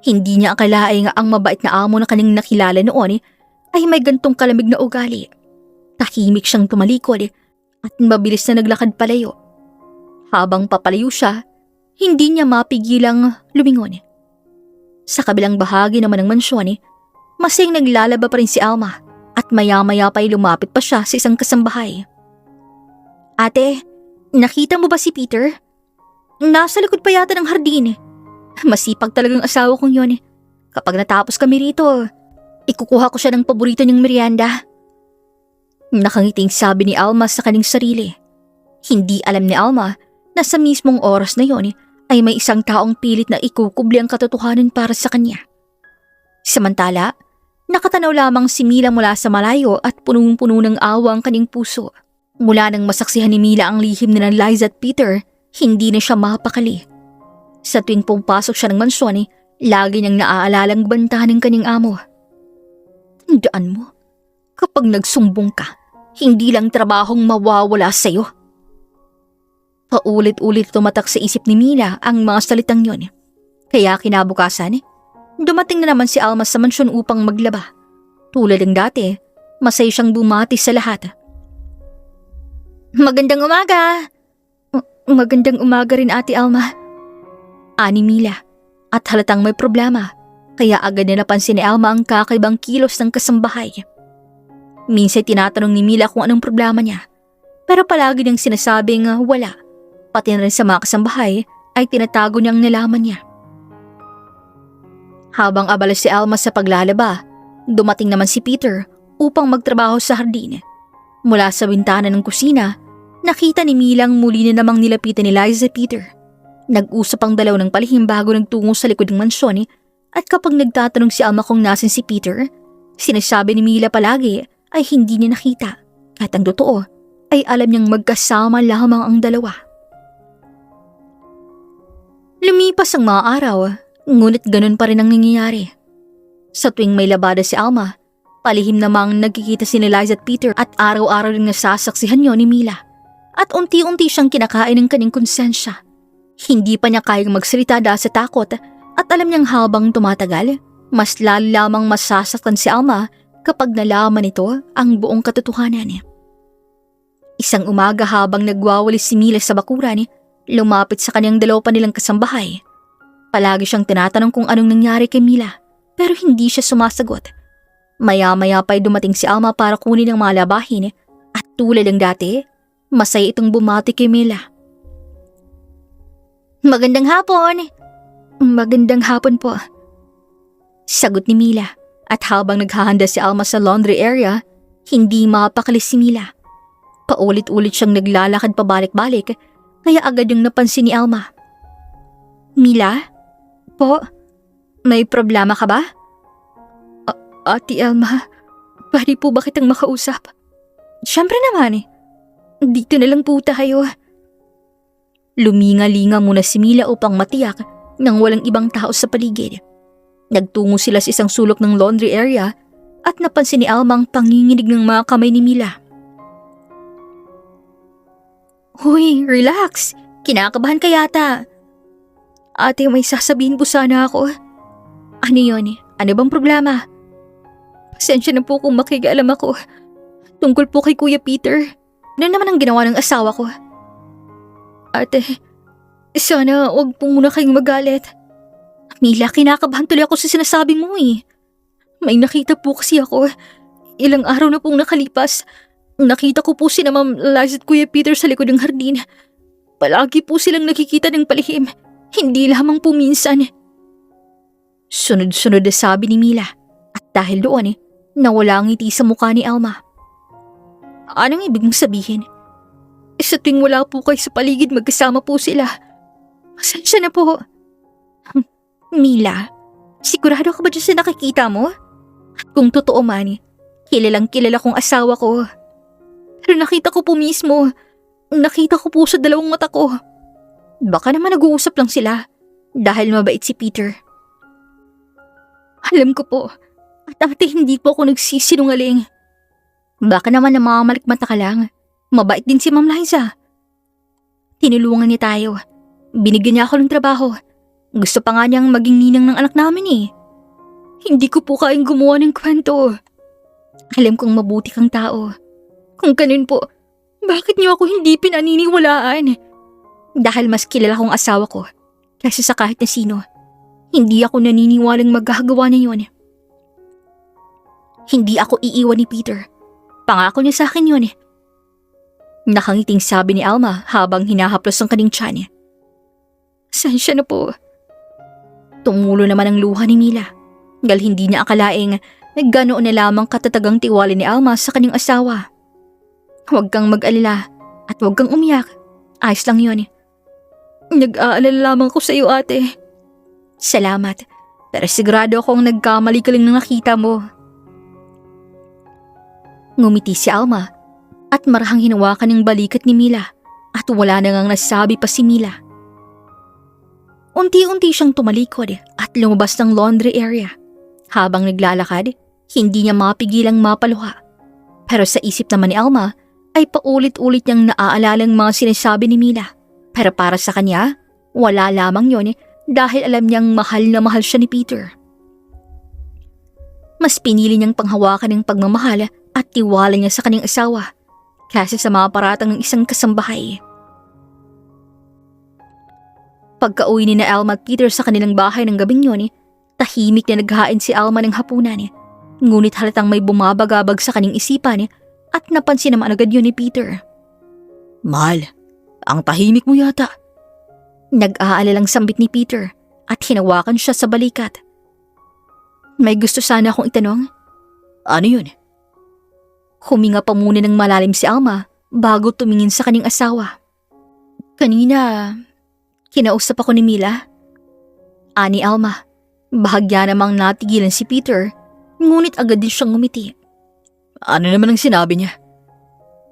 Speaker 1: Hindi niya akalain nga ang mabait na amo na kanyang nakilala noon ay may gantong kalamig na ugali. Tahimik siyang tumalikod at mabilis na naglakad palayo. Habang papalayo siya, hindi niya mapigilang lumingon. Sa kabilang bahagi naman ng mansyon, masayang naglalaba pa rin si Alma at maya-maya pa'y lumapit pa siya sa isang kasambahay. Ate, nakita mo ba si Peter? Nasa likod pa yata ng hardin. Masipag talagang asawa kong yon. Kapag natapos kami rito, ikukuha ko siya ng paborito niyang merienda. Nakangiting sabi ni Alma sa kanyang sarili. Hindi alam ni Alma na sa mismong oras na yon ay may isang taong pilit na ikukubli ang katotohanan para sa kanya. Samantala, nakatanaw lamang si Mila mula sa malayo at punong-puno ng awa ang kanyang puso. Mula nang masaksihan ni Mila ang lihim ni Liza at Peter, hindi na siya mapakali. Sa tuwing pumapasok siya ng mansyon, lagi niyang naaalalang bantahan ng kanyang amo. Tandaan mo, kapag nagsumbong ka, hindi lang trabahong mawawala sa'yo. Paulit-ulit tumatak sa isip ni Mila ang mga salitang yon. Kaya kinabukasan, dumating na naman si Alma sa mansyon upang maglaba. Tulad ng dati, masaya siyang bumati sa lahat. Magandang umaga! Magandang umaga rin, Ate Alma. Ani Mila, at halatang may problema, kaya agad na napansin ni Alma ang kakaibang kilos ng kasambahay. Minsan tinatanong ni Mila kung anong problema niya, pero palagi niyang sinasabing wala. Pati na rin sa mga kasambahay ay tinatago niyang nalaman niya. Habang abala si Alma sa paglalaba, dumating naman si Peter upang magtrabaho sa hardin. Mula sa bintana ng kusina, nakita ni Milang muli na namang nilapitan ni Liza Peter. Nag-usap ang dalaw ng palihim bago nagtungo sa likod ng mansyon at kapag nagtatanong si Alma kung nasan si Peter, sinasabi ni Mila palagi ay hindi niya nakita. At ang totoo ay alam niyang magkasama lamang ang dalawa. Lumipas ang mga araw, ngunit ganun pa rin ang nangyayari. Sa tuwing may labada si Alma, palihim namang nagkikita si Liza at Peter at araw-araw rin nasasaksihan niyo ni Mila. At unti-unti siyang kinakain ng kanyang konsensya. Hindi pa niya kayang magsalita dahil sa takot at alam niyang habang tumatagal, mas lalo lamang masasaktan si Alma kapag nalaman nito ang buong katotohanan. Isang umaga habang nagwawalis si Mila sa bakuran, lumapit sa kanyang dalawa pa nilang kasambahay. Palagi siyang tinatanong kung anong nangyari kay Mila pero hindi siya sumasagot. Maya-maya pa'y dumating si Alma para kunin ang mga labahin at tulad ng dati, masaya itong bumati kay Mila. Magandang hapon! Magandang hapon po. Sagot ni Mila at habang naghahanda si Alma sa laundry area, hindi mapakalis si Mila. Paulit-ulit siyang naglalakad pabalik-balik kaya agad yung napansin ni Alma. Mila? Po? May problema ka ba? Ate Alma, pwede po ba kitang makausap? Siyempre naman dito na lang po tayo. Luminga-linga muna si Mila upang matiyak nang walang ibang tao sa paligid. Nagtungo sila sa isang sulok ng laundry area at napansin ni Alma ang panginginig ng mga kamay ni Mila. Hoy, relax. Kinakabahan ka yata. Ate, may sasabihin po sana ako. Ano yun? Ano bang problema? Pasensya na po kung makikialam ako. Tungkol po kay Kuya Peter. Ano naman ang ginawa ng asawa ko? Ate, sana wag po muna kayong magalit. Mila, kinakabahan tuloy ako sa sinasabi mo May nakita po kasi ako. Ilang araw na pong nakalipas. Nakita ko po sina Ma'am Liza at Kuya Peter sa likod ng hardin. Palagi po silang nakikita ng palihim. Hindi lamang po minsan. Sunod-sunod na sabi ni Mila. At dahil doon nawala ang ngiti sa mukha ni Alma. Anong ibig mong sabihin? Sa tuwing wala po kayo sa paligid, magkasama po sila. Pasensya na po. Mila, sigurado ka ba dyan sa nakikita mo? At kung totoo man, kilalang kilala kong asawa ko. Pero nakita ko po mismo. Nakita ko po sa dalawang mata ko. Baka naman nag-uusap lang sila dahil mabait si Peter. Alam ko po. At ate, hindi po ako nagsisinungaling. Baka naman namamalikmata ka lang. Mabait din si Ma'am Liza. Tinulungan niya tayo. Binigyan niya ako ng trabaho. Gusto pa nga niyang maging ninang ng anak namin Hindi ko po kayang gumawa ng kwento. Alam kong mabuti kang tao. Kung ganun po, bakit niyo ako hindi pinaniniwalaan? Dahil mas kilala kong asawa ko kaysa sa kahit na sino. Hindi ako naniniwalang magagawa niya yun. Hindi ako iiwan ni Peter. Pangako niya sa akin yun Nakangiting sabi ni Alma habang hinahaplos ang kanyang tiyan. Sensya na po. Tumulo naman ang luha ni Mila. Dahil hindi niya akalaing ganoon na lamang katatagang tiwala ni Alma sa kanyang asawa. Huwag kang mag-alala at huwag kang umiyak. Ayos lang yun. Nag-aalala lamang ko sa iyo, ate. Salamat, pero sigurado akong nagkamali ka lang nang nakita mo. Ngumiti si Alma at marahang hinawakan ng balikat ni Mila at wala na ngang nasabi pa si Mila. Unti-unti siyang tumalikod at lumabas ng laundry area. Habang naglalakad, hindi niya mapigilang mapaluha. Pero sa isip naman ni Alma ay paulit-ulit niyang naaalalang mga sinasabi ni Mila. Pero para sa kanya, wala lamang yon dahil alam niyang mahal na mahal siya ni Peter. Mas pinili niyang panghawakan ng pagmamahal at tiwala niya sa kanyang asawa kaysa sa mga paratang ng isang kasambahay. Pagka-uwi ni na Alma at Peter sa kanilang bahay ng gabing yun, tahimik na naghain si Alma ng hapunan. Ngunit halatang may bumabagabag sa kanyang isipan at napansin naman agad yun ni Peter.
Speaker 2: Mahal, ang tahimik mo yata.
Speaker 1: Nag-aalalang sambit ni Peter at hinawakan siya sa balikat. May gusto sana akong itanong.
Speaker 2: Ano yun?
Speaker 1: Huminga pa muna ng malalim si Alma bago tumingin sa kanyang asawa. Kanina, kinausap ako ni Mila. Ani Alma, bahagya namang natigilan si Peter, ngunit agad din siyang ngumiti.
Speaker 2: Ano naman ang sinabi niya?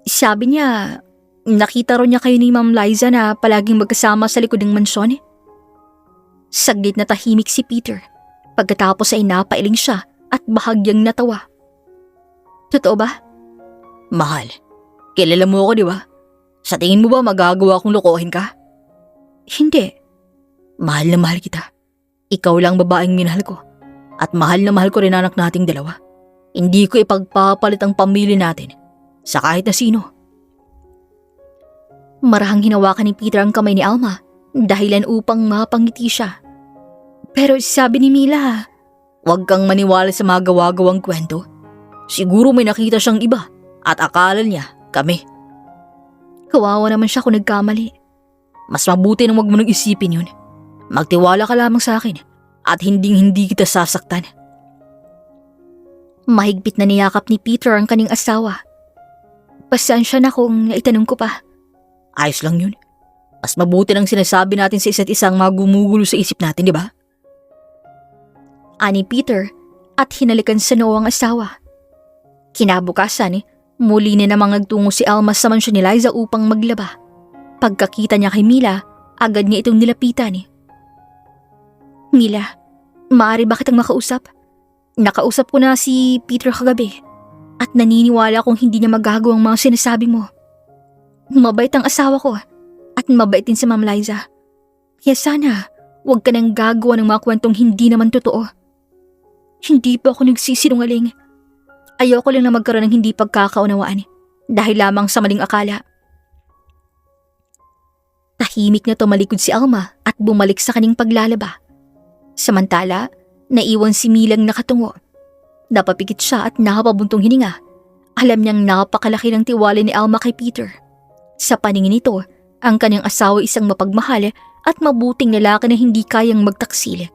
Speaker 1: Sabi niya, nakita ro niya kayo ni Ma'am Liza na palaging magkasama sa likod ng mansyon. Saglit na tahimik si Peter. Pagkatapos ay napailing siya at bahagyang natawa. Totoo ba?
Speaker 2: Mahal, kilala mo ako, di ba? Sa tingin mo ba magagawa kong lokohin ka?
Speaker 1: Hindi.
Speaker 2: Mahal na mahal kita. Ikaw lang babaeng minahal ko. At mahal na mahal ko rin anak nating dalawa. Hindi ko ipagpapalit ang pamilya natin sa kahit na sino.
Speaker 1: Marahang hinawakan ni Peter ang kamay ni Alma dahilan upang mapangiti siya. Pero sabi ni Mila,
Speaker 2: huwag kang maniwala sa mga gawa-gawang kwento. Siguro may nakita siyang iba at akala niya kami.
Speaker 1: Kawawa naman siya kung nagkamali.
Speaker 2: Mas mabuti nang huwag mo nang isipin yun. Magtiwala ka lamang sa akin at hindi kita sasaktan.
Speaker 1: Mahigpit na niyakap ni Peter ang kanyang asawa. Pasensya na kung naitanong ko pa.
Speaker 2: Ayos lang yun. Mas mabuti nang sinasabi natin sa isa't isang mga gumugulo sa isip natin, di ba?
Speaker 1: Ani Peter at hinalikan sa noo ang asawa. Kinabukasan, muli na namang nagtungo si Alma sa mansyon ni Liza upang maglaba. Pagkakita niya kay Mila, agad niya itong nilapitan. Mila, maaari ba kitang makausap? Nakausap ko na si Peter kagabi at naniniwala kong hindi niya magagawa ang mga sinasabi mo. Mabait ang asawa ko at mabait din si Ma'am Liza. Kaya sana, huwag ka nang gagawa ng mga kwentong hindi naman totoo. Hindi pa ako nagsisinungaling. Ayoko lang na magkaroon ng hindi pagkakaunawaan dahil lamang sa maling akala. Tahimik na tumalikod si Alma at bumalik sa kanyang paglalaba. Samantala, naiwan si Milang nakatungo. Napapikit siya at nakapabuntong hininga. Alam niyang napakalaki ng tiwala ni Alma kay Peter. Sa paningin nito, ang kanyang asawa isang mapagmahal at mabuting lalaki na hindi kayang magtaksil.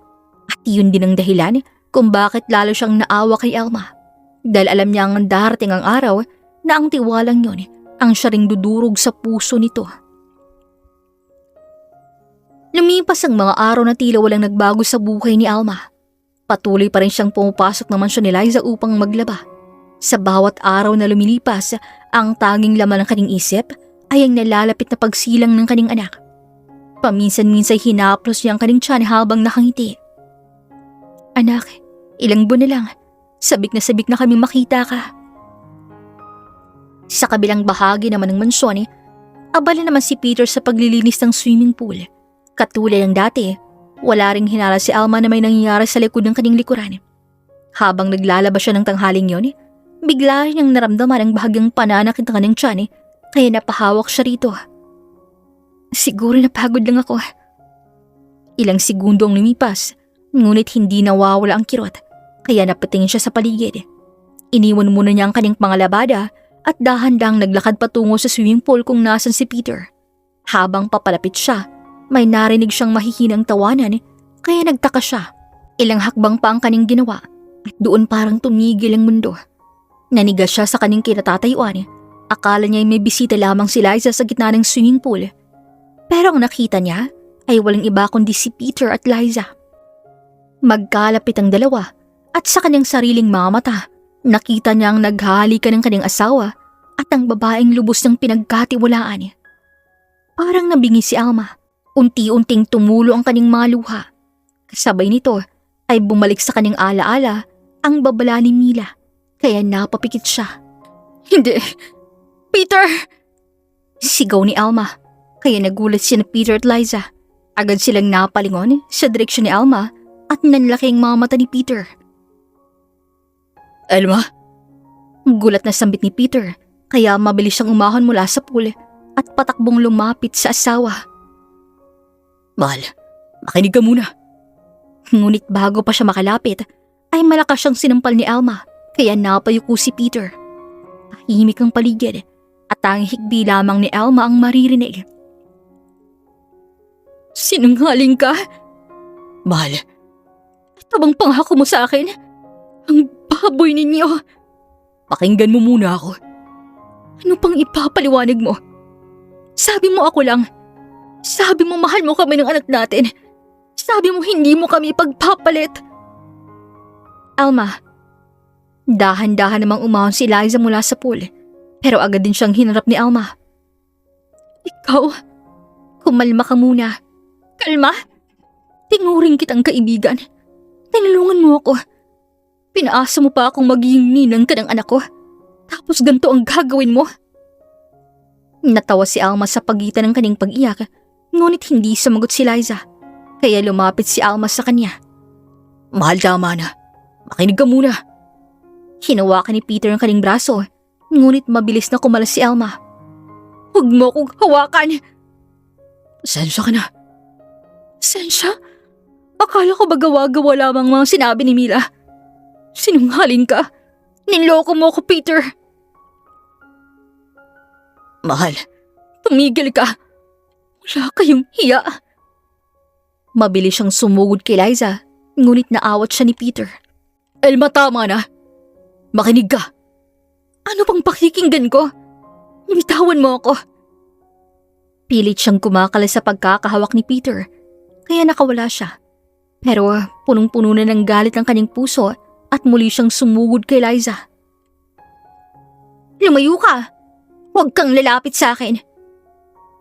Speaker 1: At yun din ang dahilan kung bakit lalo siyang naawa kay Alma. Dahil alam niyang darating ang araw na ang tiwalang yun ang siya ring dudurog sa puso nito. Lumipas ang mga araw na tila walang nagbago sa buhay ni Alma. Patuloy pa rin siyang pumapasok ng mansyon ni Liza upang maglaba. Sa bawat araw na lumilipas, ang tanging laman ng kanyang isip ay ang nalalapit na pagsilang ng kanyang anak. Paminsan-minsan hinaplos niya ang kanyang tiyan habang nakangiti. Anak, ilang buwan na lang. Sabik na kami makita ka. Sa kabilang bahagi naman ng mansyon, abala naman si Peter sa paglilinis ng swimming pool. Katulad ng dati, wala ring hinala si Alma na may nangyayari sa likod ng kanyang likuran. Habang naglalaba siya ng tanghaling yon, bigla niyang naramdaman ang bahagyang pananakit ng kanyang tiyan, kaya napahawak siya rito. Siguro napagod lang ako. Ilang segundo ang lumipas, ngunit hindi nawawala ang kirot, kaya napatingin siya sa paligid. Iniwan muna niya ang kanyang pangalabada at dahan-dahang naglakad patungo sa swimming pool kung nasan si Peter. Habang papalapit siya, may narinig siyang mahihinang tawanan Kaya nagtaka siya. Ilang hakbang pa ang kaning ginawa at doon parang tumigil ang mundo. Nanigas siya sa kaning kinatatayuan. Akala niya ay may bisita lamang si Liza sa gitna ng swimming pool. Pero ang nakita niya ay walang iba kundi si Peter at Liza. Magkalapit ang dalawa at sa kanyang sariling mga mata, nakita niya ang naghahalikan ng kanyang asawa at ang babaeng lubos ng pinagkatiwalaan. Parang nabingi si Alma. Unti-unting tumulo ang kanyang mga luha. Kasabay nito ay bumalik sa kanyang alaala ang babala ni Mila. Kaya napapikit siya. Hindi! Peter! Sigaw ni Alma. Kaya nagulat siya na Peter at Liza. Agad silang napalingon sa direksyon ni Alma at nanlaki ang mga mata ni Peter.
Speaker 2: Alma?
Speaker 1: Gulat na sambit ni Peter. Kaya mabilis siyang umahon mula sa pool at patakbong lumapit sa asawa.
Speaker 2: Mahal, makinig ka muna.
Speaker 1: Ngunit bago pa siya makalapit, ay malakas siyang sinampal ni Alma, kaya napayuko si Peter. Tahimik ang paligid, at ang hikbi lamang ni Alma ang maririnig. Sinungaling ka?
Speaker 2: Mahal,
Speaker 1: Ito bang pangako mo sa akin? Ang baboy ninyo!
Speaker 2: pakinggan mo muna ako.
Speaker 1: Ano pang ipapaliwanag mo? Sabi mo ako lang. Sabi mo mahal mo kami ng anak natin. Sabi mo hindi mo kami pagpapalit. Alma, dahan-dahan namang umahon si Liza mula sa pool. Pero agad din siyang hinarap ni Alma. Ikaw, kumalma ka muna. Kalma? Tinuring kitang kaibigan. Tinulungan mo ako. Pinaasa mo pa akong magiging ninang ka ng anak ko. Tapos ganito ang gagawin mo. Natawa si Alma sa pagitan ng kanyang pag-iyak, ngunit hindi sumagot si Liza. Kaya lumapit si Alma sa kanya.
Speaker 2: Mahal, tama na. Makinig ka muna.
Speaker 1: Hinawakan ni Peter ang kanyang braso, ngunit mabilis na kumalas si Alma. Huwag mo akong hawakan!
Speaker 2: Pasensya ka na.
Speaker 1: Sensya? Akala ko ba gawa-gawa lamang mga sinabi ni Mila? Sinungaling ka. Niloko mo ako, Peter.
Speaker 2: Mahal,
Speaker 1: Tumigil ka. Wala kayong hiya. Mabilis siyang sumugod kay Liza, ngunit naawat siya ni Peter.
Speaker 2: Alma, tama na. Makinig ka.
Speaker 1: Ano pang pakikinggan ko? Bitawan mo ako. Pilit siyang kumakala sa pagkakahawak ni Peter, kaya nakawala siya. Pero punong-puno na ng galit ang kanyang puso at muli siyang sumugod kay Liza. Lumayo ka! Huwag kang lalapit sa akin.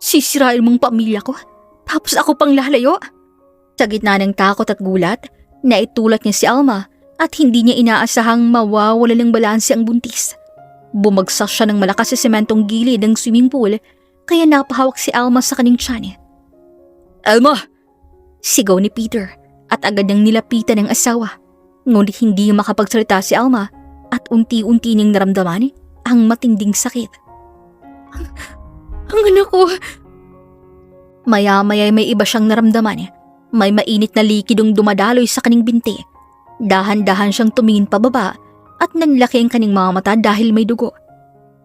Speaker 1: Sisirain mong pamilya ko, tapos ako pang lalayo. Sa gitna ng takot at gulat, naitulat niya si Alma at hindi niya inaasahang mawawala ng balanse ang buntis. Bumagsak siya ng malakas sa sementong gilid ng swimming pool, kaya napahawak si Alma sa kanyang tiyan.
Speaker 2: Alma!
Speaker 1: Sigaw ni Peter at agad niyang nilapitan ng asawa. Ngunit hindi makapagsalita si Alma at unti-unti niyang naramdaman ang matinding sakit. Ang anak ko! Maya-maya may iba siyang naramdaman. May mainit na likidong dumadaloy sa kaning binti. Dahan-dahan siyang tumingin pababa at nanlaki ang kaning mga mata dahil may dugo.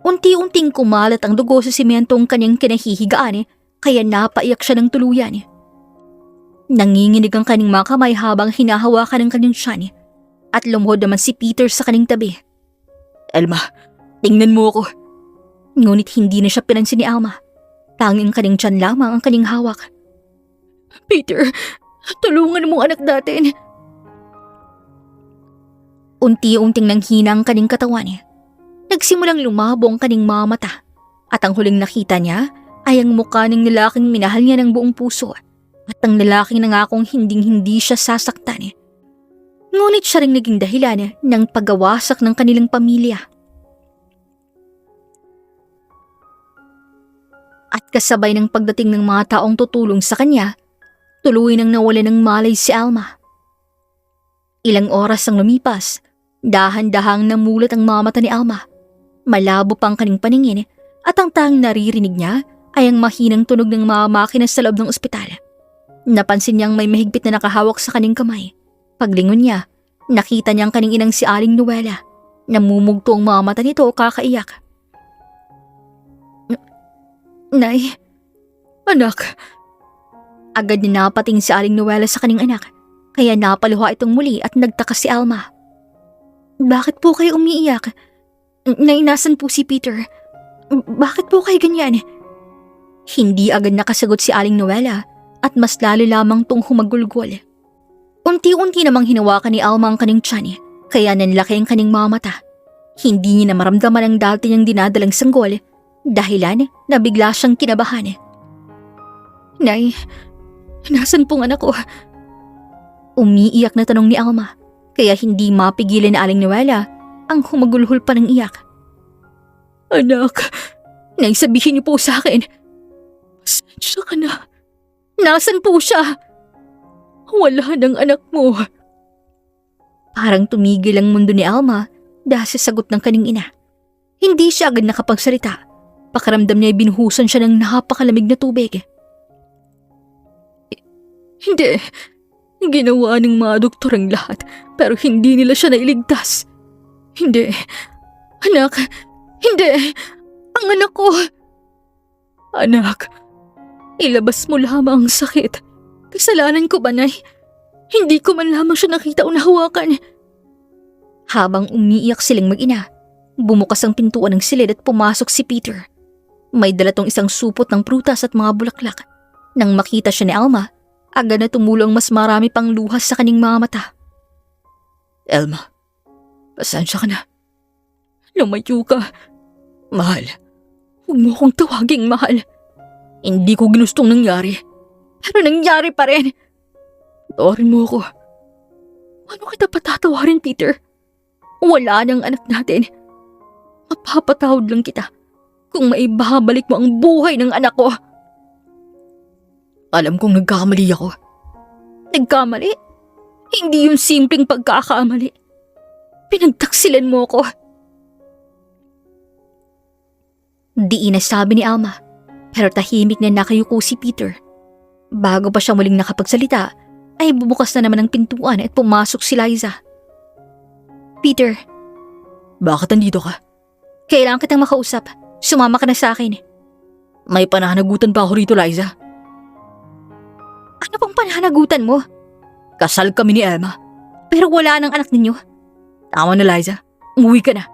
Speaker 1: Unti-unting kumalat ang dugo sa simentong kanyang kinahihigaan, kaya napaiyak siya ng tuluyan. Nanginginig ang kaning mga kamay habang hinahawakan ang kanyang tiyan at lumuhod naman si Peter sa kaning tabi.
Speaker 2: Alma, tingnan mo ako.
Speaker 1: Ngunit hindi na siya pinansin ni Alma. Tanging kaning tiyan lamang ang kaning hawak. Peter, tulungan mo anak natin. Unti-unting nanghina ang kaning katawan. Nagsimulang lumabo ang kaning mga mata. At ang huling nakita niya ay ang mukha ng lalaking minahal niya ng buong puso. At ang lalaking nangakong hinding-hindi siya sasaktan. Ngunit siya ring naging dahilan ng paggawasak ng kanilang pamilya. At kasabay ng pagdating ng mga taong tutulong sa kanya, tuloy nang nawala ng malay si Alma. Ilang oras ang lumipas, dahan-dahang namulat ang mga mata ni Alma. Malabo pang kaning paningin at ang tanging naririnig niya ay ang mahinang tunog ng mga makina sa loob ng ospital. Napansin niyang may mahigpit na nakahawak sa kaning kamay. Paglingon niya, nakita niyang kaning inang si Aling Noela. Namumugto ang mga mata nito o kakaiyak. Nay, anak. Agad ninapating si Aling Noela sa kaning anak Kaya napaluha itong muli at nagtaka si Alma. Bakit po kayo umiiyak? Nainasan po si Peter. Bakit po kayo ganyan? Hindi agad nakasagot si Aling Noela at mas lalo lamang tong humagulgol. Unti-unti namang hinawakan ni Alma ang kaning tiyan, kaya nanlaki ang kaning mga mata. Hindi niya na maramdaman ang dati niyang dinadalang sanggol, dahilan na bigla siyang kinabahan. Nay, nasan pong anak ko? Umiiyak na tanong ni Alma, kaya hindi mapigilan ni Aling Noela ang humagulhol pa ng iyak. Anak, Nay, sabihin niyo po sa akin. Pasensya ka na. Nasaan po siya? Wala ng anak mo. Parang tumigil ang mundo ni Alma dahil sa sagot ng kaning ina. Hindi siya agad nakapagsalita. Pakiramdam niya ay binuhusan siya ng napakalamig na tubig. Hindi. Ginawa ng mga doktor ang lahat pero hindi nila siya nailigtas. Hindi. Anak, hindi. Ang anak ko. Anak, ilabas mo lamang ang sakit. Kasalanan ko ba, Nay? Hindi ko man lamang siya nakita o nahawakan. Habang umiiyak silang mag-ina, bumukas ang pintuan ng silid at pumasok si Peter. May dala tong isang supot ng prutas at mga bulaklak. Nang makita siya ni Alma, agad na tumulong mas marami pang luhas sa kaning mga mata. Elma, pasensya ka na. Lumayo ka. Mahal, huwag mo akong tawaging mahal. Hindi ko ginustong nangyari. Pero nangyari pa rin. Patawarin mo ako. Paano kita patatawarin, Peter? Wala nang anak natin. Mapapatawad lang kita kung maibabalik mo ang buhay ng anak ko. Alam kong nagkamali ako. Nagkamali? Hindi yung simpleng pagkakamali. Pinagtaksilan mo ako. Di inasabi ni Alma, pero tahimik na nakayuko si Peter. Bago pa siya muling nakapagsalita, ay bubukas na naman ang pintuan at pumasok si Liza. Peter. Bakit nandito ka? Kailangan kitang makausap. Sumama ka na sa akin. May pananagutan pa ako rito, Liza. Ano pang pananagutan mo? Kasal kami ni Elma. Pero wala nang anak ninyo. Tama na, Liza. Umuwi ka na.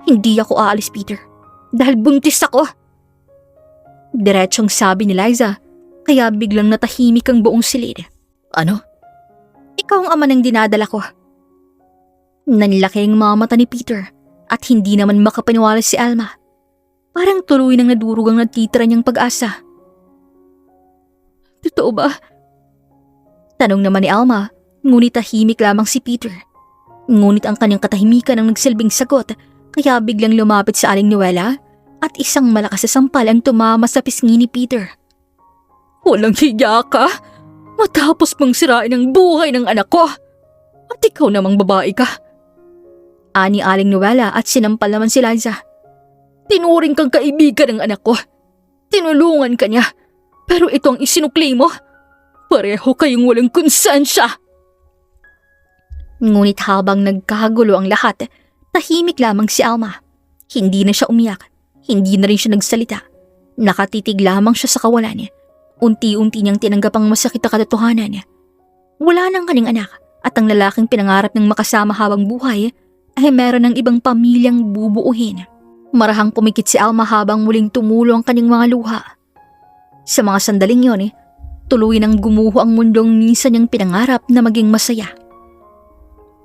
Speaker 1: Hindi ako aalis, Peter. Dahil buntis ako. Diretsong sabi ni Liza, kaya biglang natahimik ang buong silid. Ano? Ikaw ang ama ng dinadala ko. Nanlaki ang mga mata ni Peter at hindi naman makapaniwala si Alma. Parang tuloy nang nadurog ang natitira niyang pag-asa. Totoo ba? Tanong naman ni Alma, ngunit tahimik lamang si Peter. Ngunit ang kanyang katahimikan ang nagsilbing sagot, kaya biglang lumapit sa Aling Noela at isang malakas na sampal ang tumama sa pisngi ni Peter. Walang hiya ka? Matapos mong sirain ang buhay ng anak ko. At ikaw namang babae ka. Ani Aling Noela at sinampal naman si Liza. Tinuring kang kaibigan ng anak ko. Tinulungan ka niya. Pero ito ang isinukli mo. Pareho kayong walang konsensya. Ngunit habang nagkagulo ang lahat, tahimik lamang si Alma. Hindi na siya umiyak. Hindi na rin siya nagsalita. Nakatitig lamang siya sa kawalan niya. Unti-unti niyang tinanggap ang masakit na katotohanan niya. Wala nang kaning anak at ang lalaking pinangarap ng makasama habang buhay ay meron ng ibang pamilyang bubuuhin. Marahang pumikit si Alma habang muling tumulo ang kanyang mga luha. Sa mga sandaling yon, tuloy nang gumuho ang mundong minsan niyang pinangarap na maging masaya.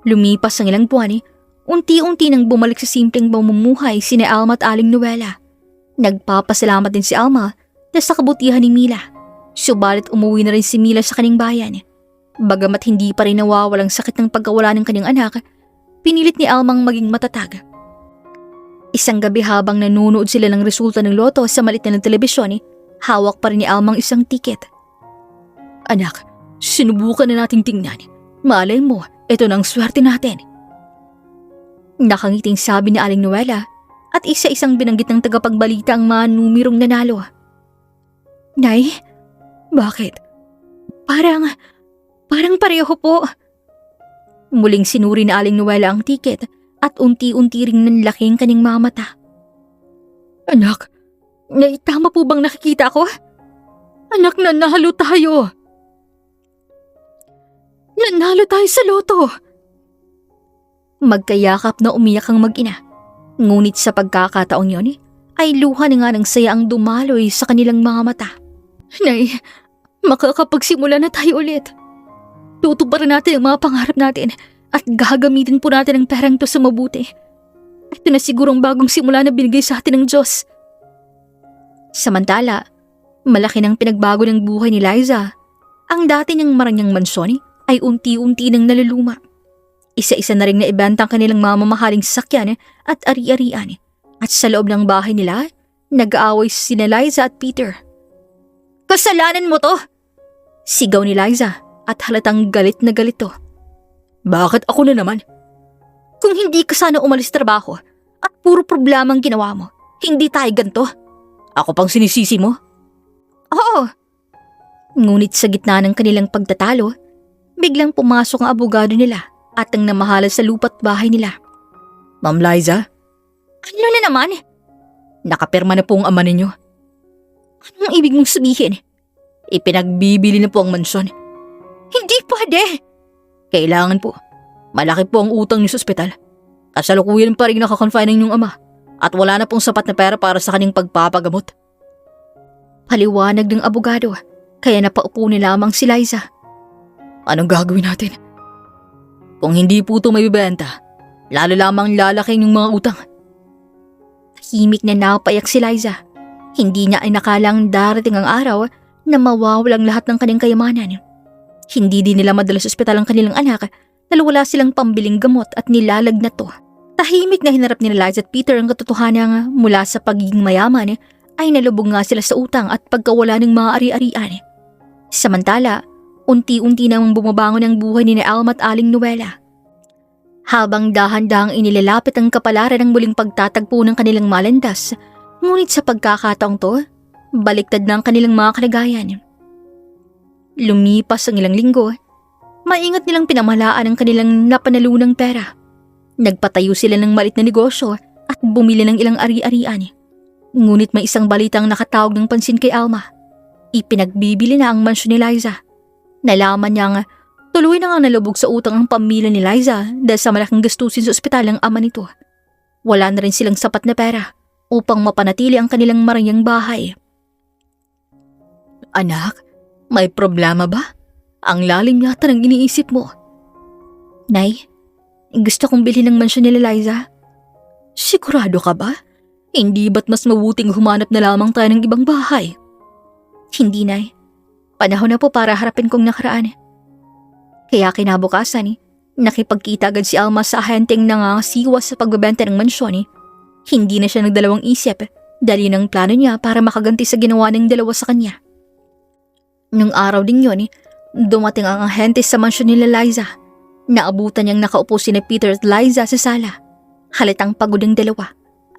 Speaker 1: Lumipas ang ilang buwan, unti-unti nang bumalik sa simpleng pamumuhay sina Alma at Aling Noela. Nagpapasalamat din si Alma na sa kabutihan ni Mila. Subalit umuwi na rin si Mila sa kaning bayan. Bagamat hindi pa rin nawawalang sakit ng pagkawala ng kanyang anak, pinilit ni Almang maging matatag. Isang gabi habang nanonood sila ng resulta ng loto sa maliit na ng telebisyon, hawak pa rin ni Almang isang tiket. Anak, sinubukan na nating tingnan. Malay mo, ito na ang swerte natin. Nakangiting sabi ni Aling Noela at isa-isang binanggit ng tagapagbalita ang mga numerong nanalo. Nay, bakit? Parang pareho po. Muling sinuri ni Aling Noela ang tiket at unti-unti ring nanlaki ang kanyang mga mata. Anak, tama po bang nakikita ko? Anak, nanalo tayo. Nanalo tayo sa loto! Magkayakap na umiyak ang mag-ina. Ngunit sa pagkakataong yon ay luha na nga ng saya ang dumaloy sa kanilang mga mata. Nay, makakapagsimula na tayo ulit. Tutuparan natin ang mga pangarap natin at gagamitin po natin ang perang to sa mabuti. Ito na sigurong bagong simula na binigay sa atin ng Diyos. Samantala, malaki ng pinagbago ng buhay ni Liza. Ang dati niyang maranyang mansyon ay unti-unti nang naluluma. Isa-isa na rin naibenta ang kanilang mamahaling sasakyan at ari-arian. At sa loob ng bahay nila, nag-aaway sina Liza at Peter. Kasalanan mo to! Sigaw ni Liza at halatang galit na galit to.
Speaker 2: Bakit ako na naman?
Speaker 1: Kung hindi ka sana umalis trabaho at puro problema ang ginawa mo, hindi tayo ganito.
Speaker 2: Ako pang sinisisi mo?
Speaker 1: Oo. Ngunit sa gitna ng kanilang pagtatalo, biglang pumasok ang abogado nila at ang namahala sa lupa't bahay nila.
Speaker 2: Ma'am Liza?
Speaker 1: Ano na naman?
Speaker 2: Nakapirma na po ang ama ninyo.
Speaker 1: Anong ibig mong sabihin?
Speaker 2: Ipinagbibili na po ang mansyon.
Speaker 1: Hindi pwede!
Speaker 2: Kailangan po. Malaki po ang utang niyo sa ospital. Kasalukuyan pa rin nakakonfine ng inyong ama at wala na pong sapat na pera para sa kanyang pagpapagamot.
Speaker 1: Paliwanag ng abogado, kaya napaupo ni lamang si Liza.
Speaker 2: Anong gagawin natin? Kung hindi po ito maibibenta, lalo lamang lalaki yung mga utang.
Speaker 1: Tahimik na napayak si Liza. Hindi niya ay nakalang darating ang araw na mawawalang lahat ng kanyang kayamanan. Hindi din nila madala sa ospital ang kanilang anak dahil wala silang pambiling gamot at nilalagnat to. Tahimik na hinarap ni Liza at Peter ang katotohanan mula sa pagiging mayaman ay nalubog nga sila sa utang at pagkawala ng mga ari-arian. Samantala, unti-unti namang bumabangon ang buhay ni Alma at Aling Noela. Habang dahan-dahang inilalapit ang kapalaran ng muling pagtatagpo ng kanilang malandas, ngunit sa pagkakataong to, baliktad na ang kanilang mga kalagayan. Lumipas ang ilang linggo, maingat nilang pinamalaan ang kanilang napanalunang pera. Nagpatayo sila ng maliit na negosyo at bumili ng ilang ari-arian. Ngunit may isang balitang nakatawag ng pansin kay Alma. Ipinagbibili na ang mansyon ni Liza. Nalaman niyang tuloy na nga nalubog sa utang ang pamilya ni Liza dahil sa malaking gastusin sa ospital ng ama nito. Wala na rin silang sapat na pera upang mapanatili ang kanilang maranyang bahay.
Speaker 2: Anak, may problema ba? Ang lalim yata ng iniisip mo.
Speaker 1: Nay, gusto kong bilhin ng mansyon nila Liza.
Speaker 2: Sigurado ka ba? Hindi ba't mas mabuting humanap na lamang tayo ng ibang bahay?
Speaker 1: Hindi, Nay. Panahon na po para harapin kong nakaraan. Kaya kinabukasan, nakipagkita agad si Alma sa ahenteng nangangasiwas sa pagbebenta ng mansyon. Hindi na siya nagdalawang isip dahil yun ang plano niya para makaganti sa ginawa ng dalawa sa kanya. Nung araw din yun, dumating ang ahente sa mansyon nila Liza. Naabutan niyang nakaupo sina Peter at Liza sa sala. Halatang pagod ang dalawa.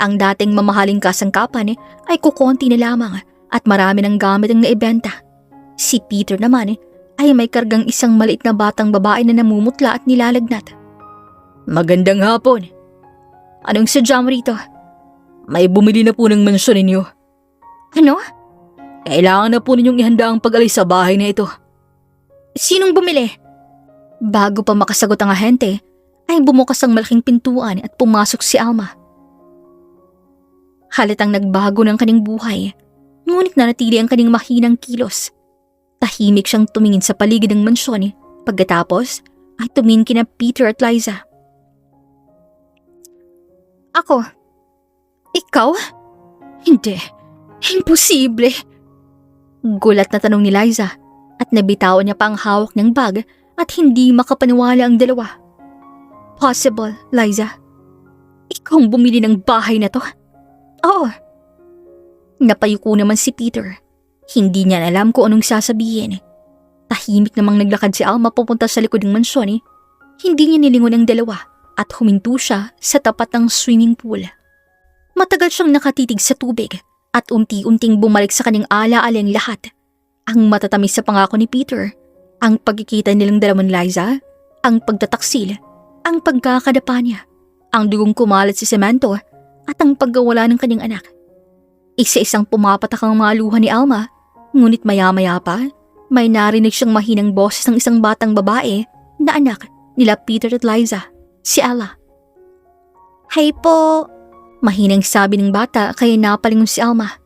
Speaker 1: Ang dating mamahaling kasangkapan ay kukonti na lamang at marami ng gamit ang naibenta. Si Peter naman ay may kargang isang maliit na batang babae na namumutla at nilalagnat.
Speaker 2: Magandang hapon.
Speaker 1: Anong sadya mo rito?
Speaker 2: May bumili na po ng mansyon ninyo.
Speaker 1: Ano?
Speaker 2: Kailangan na po ninyong ihanda ang pag-alis sa bahay na ito.
Speaker 1: Sinong bumili? Bago pa makasagot ang ahente, ay bumukas ang malaking pintuan at pumasok si Alma. Halatang nagbago ng kanyang buhay, ngunit nanatili ang kanyang mahinang kilos. Tahimik siyang tumingin sa paligid ng mansyon, pagkatapos ay tumingin kina Peter at Liza. Ako? Ikaw? Hindi. Imposible. Gulat na tanong ni Liza at nabitawan niya pa ang hawak ng bag at hindi makapaniwala ang dalawa. Possible, Liza. Ikaw ang bumili ng bahay na to? Oo. Napayuko naman si Peter. Hindi niya alam kung anong sasabihin. Tahimik namang naglakad si Alma papunta sa likod ng mansyon. Hindi niya nilingon ang dalawa at huminto siya sa tapat ng swimming pool. Matagal siyang nakatitig sa tubig at unti-unting bumalik sa kanyang alaala ang lahat. Ang matatamis sa pangako ni Peter, ang pagkikita nilang dalawang Liza, ang pagtataksil, ang pagkakadapa niya, ang dugong kumalat sa semento at ang pagkawala ng kanyang anak. Isa-isang pumapatak ang mga luha ni Alma, ngunit maya-maya pa, may narinig siyang mahinang boses ng isang batang babae na anak nila Peter at Liza, si Ella. Hay po, mahinang sabi ng bata kaya napalingon si Alma.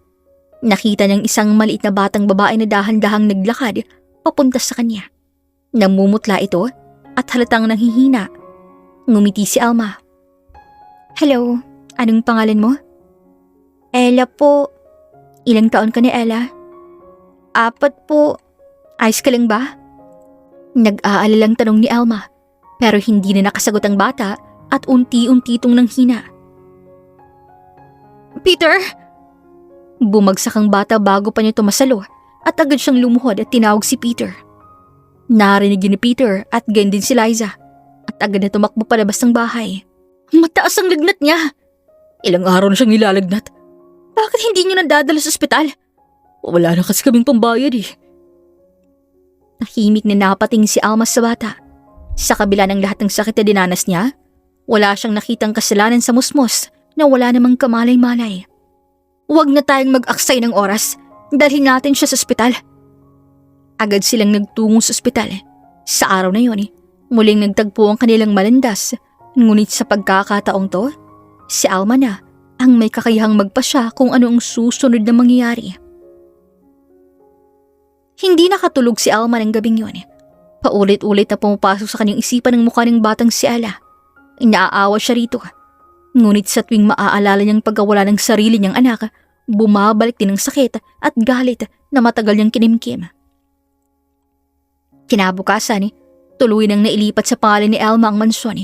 Speaker 1: Nakita niyang isang maliit na batang babae na dahan-dahang naglakad papunta sa kanya. Namumutla ito at halatang nanghihina. Ngumiti si Alma. Hello, anong pangalan mo? Ella po. Ilang taon ka ni Ella? 4 po. Ayos ka lang ba? Nag-aalalang tanong ni Alma, pero hindi na nakasagot ang bata at unti-unti itong nanghina. Peter! Bumagsak ang bata bago pa niya tumasalo at agad siyang lumuhod at tinawag si Peter. Narinig yun ni Peter at ganyan din si Liza at agad na tumakbo palabas ng bahay. Mataas ang lagnat niya!
Speaker 2: Ilang araw na siyang nilalagnat.
Speaker 1: Bakit hindi niyo nadadala sa ospital?
Speaker 2: Wala na kasi kaming pambayad eh.
Speaker 1: Tahimik na napating si Alma sa bata. Sa kabila ng lahat ng sakit na dinanas niya, wala siyang nakitang kasalanan sa musmos na wala namang kamalay-malay. Huwag na tayong mag-aksay ng oras. Dalhin natin siya sa ospital. Agad silang nagtungo sa ospital. Sa araw na yun, muling nagtagpo ang kanilang malandas. Ngunit sa pagkakataong to, si Alma na ang may kakayahang magpasya kung ano ang susunod na mangyayari. Hindi nakatulog si Alma ng gabing yun. Paulit-ulit na pumapasok sa kanyang isipan ng mukha ng batang si Ella. Inaaawa siya rito. Ngunit sa tuwing maaalala niyang pagkawala ng sarili niyang anak, bumabalik din ang sakit at galit na matagal niyang kinimkim. Kinabukasan, tuloy nang nailipat sa pangalan ni Alma ang mansyon.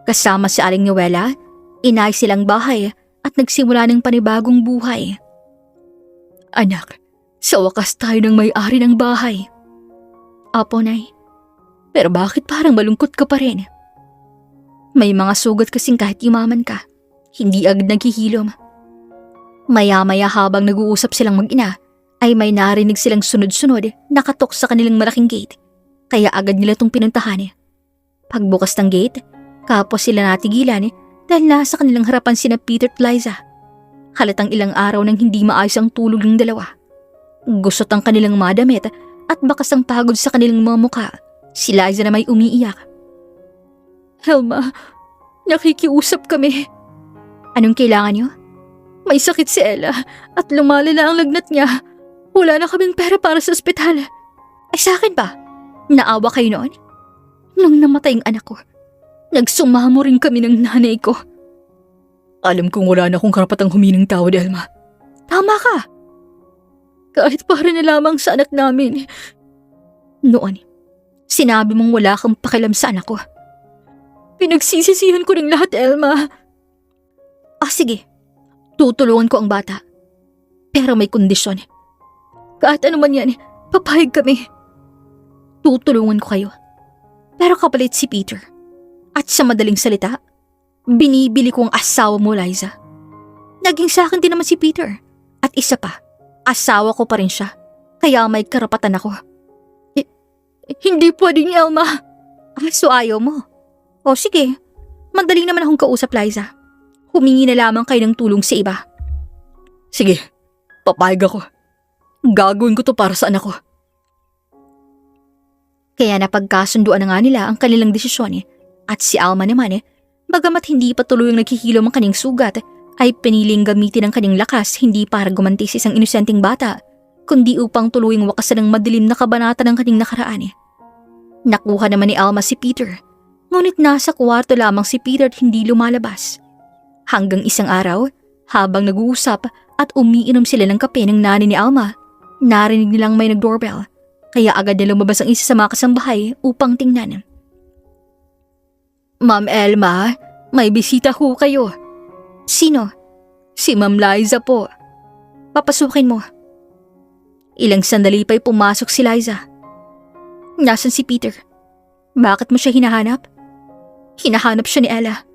Speaker 1: Kasama si Aling Noela, inayos silang bahay at nagsimula ng panibagong buhay.
Speaker 2: Anak, sa wakas tayo ng may-ari ng bahay.
Speaker 1: Apo, Nay.
Speaker 2: Pero bakit parang malungkot ka pa rin?
Speaker 1: May mga sugat kasing kahit yumaman ka, hindi agad naghihilom. Maya-maya habang nag-uusap silang mag-ina, ay may narinig silang sunod-sunod na katok sa kanilang malaking gate, kaya agad nila itong pinuntahan. Pagbukas ng gate, kapos sila natigilan dahil nasa kanilang harapan sina Peter at Liza. Halatang ilang araw nang hindi maayos ang tulog ng dalawa. Gusot ang kanilang mga damit at bakas ang pagod sa kanilang mga mukha. Si Liza na may umiiyak.
Speaker 2: Helma, nakikiusap kami.
Speaker 1: Anong kailangan niyo?
Speaker 2: May sakit si Ella at lumalala ang lagnat niya. Wala na kaming pera para sa ospital.
Speaker 1: Ay sa akin ba? Naawa kayo noon? Nung namatay ang anak ko, nagsumamo rin kami ng nanay ko.
Speaker 2: Alam kong wala na akong karapatang huminang tawad, Elma.
Speaker 1: Tama ka.
Speaker 2: Kahit para na lamang sa anak namin.
Speaker 1: Noon, sinabi mong wala kang pakialam sa anak ko.
Speaker 2: Pinagsisisihan ko ng lahat, Elma.
Speaker 1: Sige. Tutulungan ko ang bata. Pero may kondisyon.
Speaker 2: Kahit ano man yan, papayag kami.
Speaker 1: Tutulungan ko kayo. Pero kapalit si Peter. At sa madaling salita, binibili ko ang asawa mo, Liza. Naging sa akin din naman si Peter. At isa pa, asawa ko pa rin siya. Kaya may karapatan ako.
Speaker 2: Hindi pwedeng, Elma.
Speaker 1: So ayaw mo? O sige, madali naman akong kausap, Liza. Humingi na lamang kayo ng tulong sa iba.
Speaker 2: Sige, papayag ako. Gagawin ko to para sa anak ko.
Speaker 1: Kaya napagkasunduan na nga nila ang kanilang desisyon. At si Alma naman, bagamat hindi pa tuloy ang naghihilom ang kanyang sugat, ay piniling gamitin ang kanyang lakas hindi para gumanti sa isang inosenteng bata, kundi upang tuluyang wakasan ang madilim na kabanata ng kanyang nakaraan. Nakuha naman ni Alma si Peter, ngunit nasa kwarto lamang si Peter at hindi lumalabas. Hanggang isang araw, habang nag-uusap at umiinom sila ng kape ng nanay ni Alma, narinig nilang may nag-doorbell, kaya agad na lumabas ang isa sa mga kasambahay upang tingnan.
Speaker 2: Ma'am Elma, may bisita ho kayo.
Speaker 1: Sino?
Speaker 2: Si Ma'am Liza po.
Speaker 1: Papasukin mo. Ilang sandali pa'y pumasok si Liza. Nasaan si Peter? Bakit mo siya hinahanap? Hinahanap siya ni Ella.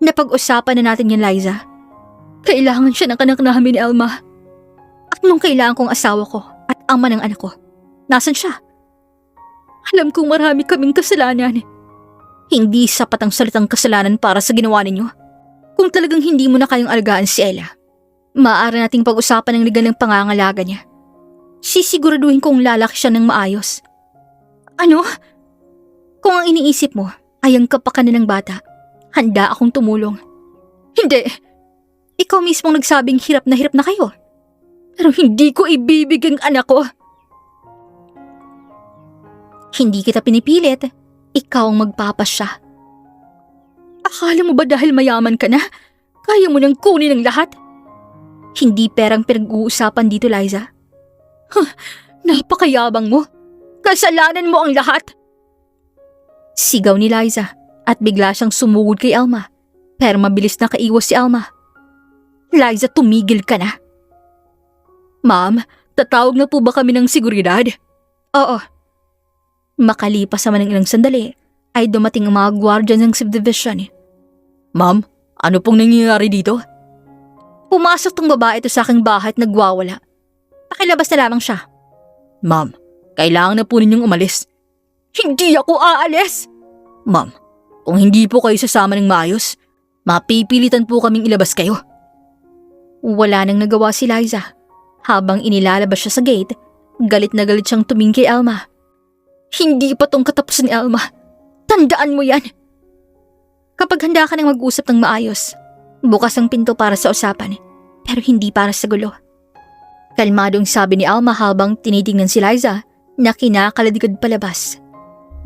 Speaker 1: Napag-usapan na natin yan, Liza.
Speaker 2: Kailangan siya ng anak namin, Elma.
Speaker 1: At nung kailangan kong asawa ko at ama ng anak ko, nasan siya?
Speaker 2: Alam kong marami kaming kasalanan.
Speaker 1: Hindi sapat ang salitang kasalanan para sa ginawa ninyo. Kung talagang hindi mo na kayang alagaan si Ella, maaari nating pag-usapan ng legal ng pangangalaga niya. Sisiguraduhin kong lalaki siya ng maayos. Ano? Kung ang iniisip mo ay ang kapakanan ng bata, handa akong tumulong. Hindi. Ikaw mismong nagsabing hirap na kayo. Pero hindi ko ibibigay ang anak ko. Hindi kita pinipilit. Ikaw ang magpapasya. Akala mo ba dahil mayaman ka na, kaya mo nang kunin ang lahat? Hindi perang pinag-uusapan dito, Liza. Napakayabang mo. Kasalanan mo ang lahat. Sigaw ni Liza at bigla siyang sumugod kay Alma. Pero mabilis na kaiwas si Alma. Liza, tumigil ka na. Ma'am, tatawag na po ba kami ng seguridad? Oo. Makalipas naman ng ilang sandali, ay dumating ang mga gwardiya ng subdivision.
Speaker 2: Ma'am, ano pong nangyayari dito?
Speaker 1: Pumasok tong babae ito sa aking bahay at nagwawala. Pakilabas na lamang siya.
Speaker 2: Ma'am, kailangan na po ninyong umalis.
Speaker 1: Hindi ako aalis!
Speaker 2: Ma'am, kung hindi po kayo sasama ng maayos, mapipilitan po kaming ilabas kayo.
Speaker 1: Wala nang nagawa si Liza. Habang inilalabas siya sa gate, galit na galit siyang tumingin kay Alma. Hindi pa tong katapusan ni Alma. Tandaan mo yan. Kapag handa ka nang mag-usap ng maayos, bukas ang pinto para sa usapan, pero hindi para sa gulo. Kalmadong sabi ni Alma habang tinitingnan si Liza na kinakaladigad palabas.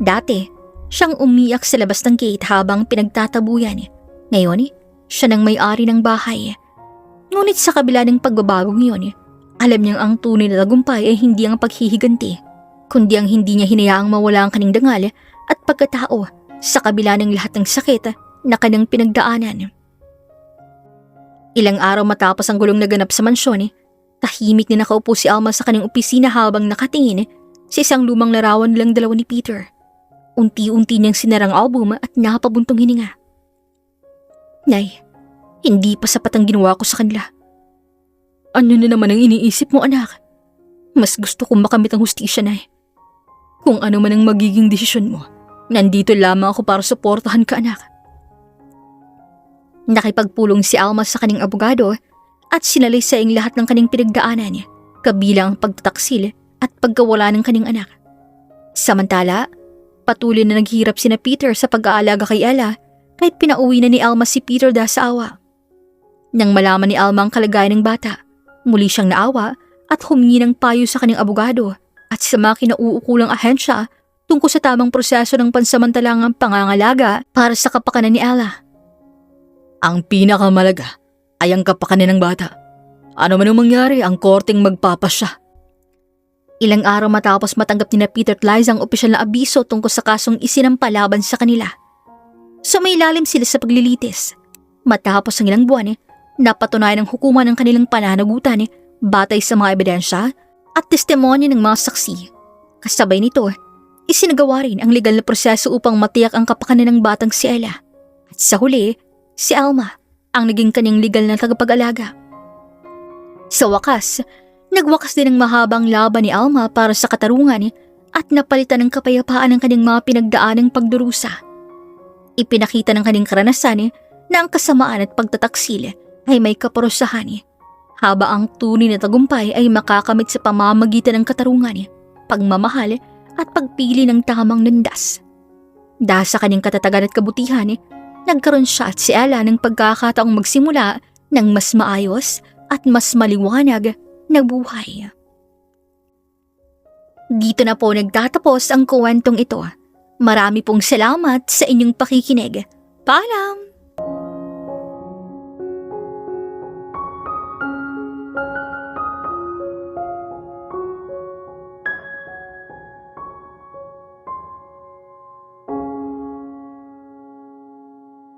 Speaker 1: Dati, siyang umiyak sa labas ng gate habang pinagtatabuyan. Ngayon, siya nang may-ari ng bahay. Ngunit sa kabila ng pagbabagong yun, alam niyang ang tunay na tagumpay ay hindi ang paghihiganti, kundi ang hindi niya hinayaang mawala ang kaning dangal at pagkatao sa kabila ng lahat ng sakit na kanyang pinagdaanan. Ilang araw matapos ang gulong naganap sa mansyon, tahimik na nakaupo si Alma sa kanyang opisina habang nakatingin sa isang lumang larawan nilang dalawa ni Peter. Unti-unti niyang sinarang album at napabuntong hininga. Nay, hindi pa sapat ang ginawa ko sa kanila.
Speaker 2: Ano na naman ang iniisip mo, anak?
Speaker 1: Mas gusto kong makamit ang hustisya, Nay.
Speaker 2: Kung ano man ang magiging desisyon mo, nandito lamang ako para suportahan ka, anak.
Speaker 1: Nakipagpulong si Alma sa kaning abogado at sinalaysay ang lahat ng kaning pinagdaanan, kabilang ang pagtataksil at pagkawala ng kaning anak. Samantala, patuloy na naghirap sina Peter sa pag-aalaga kay Ella kahit pinauwi na ni Alma si Peter dahil sa awa. Nang malaman ni Alma ang kalagayan ng bata, muli siyang naawa at humingi ng payo sa kanyang abogado at sa mga kinauukulang ahensya tungkol sa tamang proseso ng pansamantalang pangangalaga para sa kapakanan ni Ella.
Speaker 2: Ang pinakamalaga ay ang kapakanan ng bata. Ano man ang mangyari, ang korteng magpapasya.
Speaker 1: Ilang araw matapos matanggap ni Peter at Liza ang opisyal na abiso tungkol sa kasong isinampalaban sa kanila. Sumailalim sila sa paglilitis. Matapos ang ilang buwan, napatunayan ng hukuman ng kanilang pananagutan batay sa mga ebidensya at testimonya ng mga saksi. Kasabay nito, isinagawa rin ang legal na proseso upang matiyak ang kapakanan ng batang si Ella. At sa huli, si Alma ang naging kanyang legal na tagapag-alaga. Sa wakas, nagwakas din ang mahabang laban ni Alma para sa katarungan at napalitan ng kapayapaan ang kanyang mga pinagdaanang pagdurusa. Ipinakita ng kanyang karanasan na ang kasamaan at pagtataksil ay may kaparusahan, haba ang tunay na tagumpay ay makakamit sa pamamagitan ng katarungan, pagmamahal at pagpili ng tamang landas. Dahil sa kanyang katatagan at kabutihan, nagkaroon siya at si Ella ng pagkakataong magsimula ng mas maayos at mas maliwanag na buhay. Dito na po nagtatapos ang kwentong ito. Marami pong salamat sa inyong pakikinig. Paalam!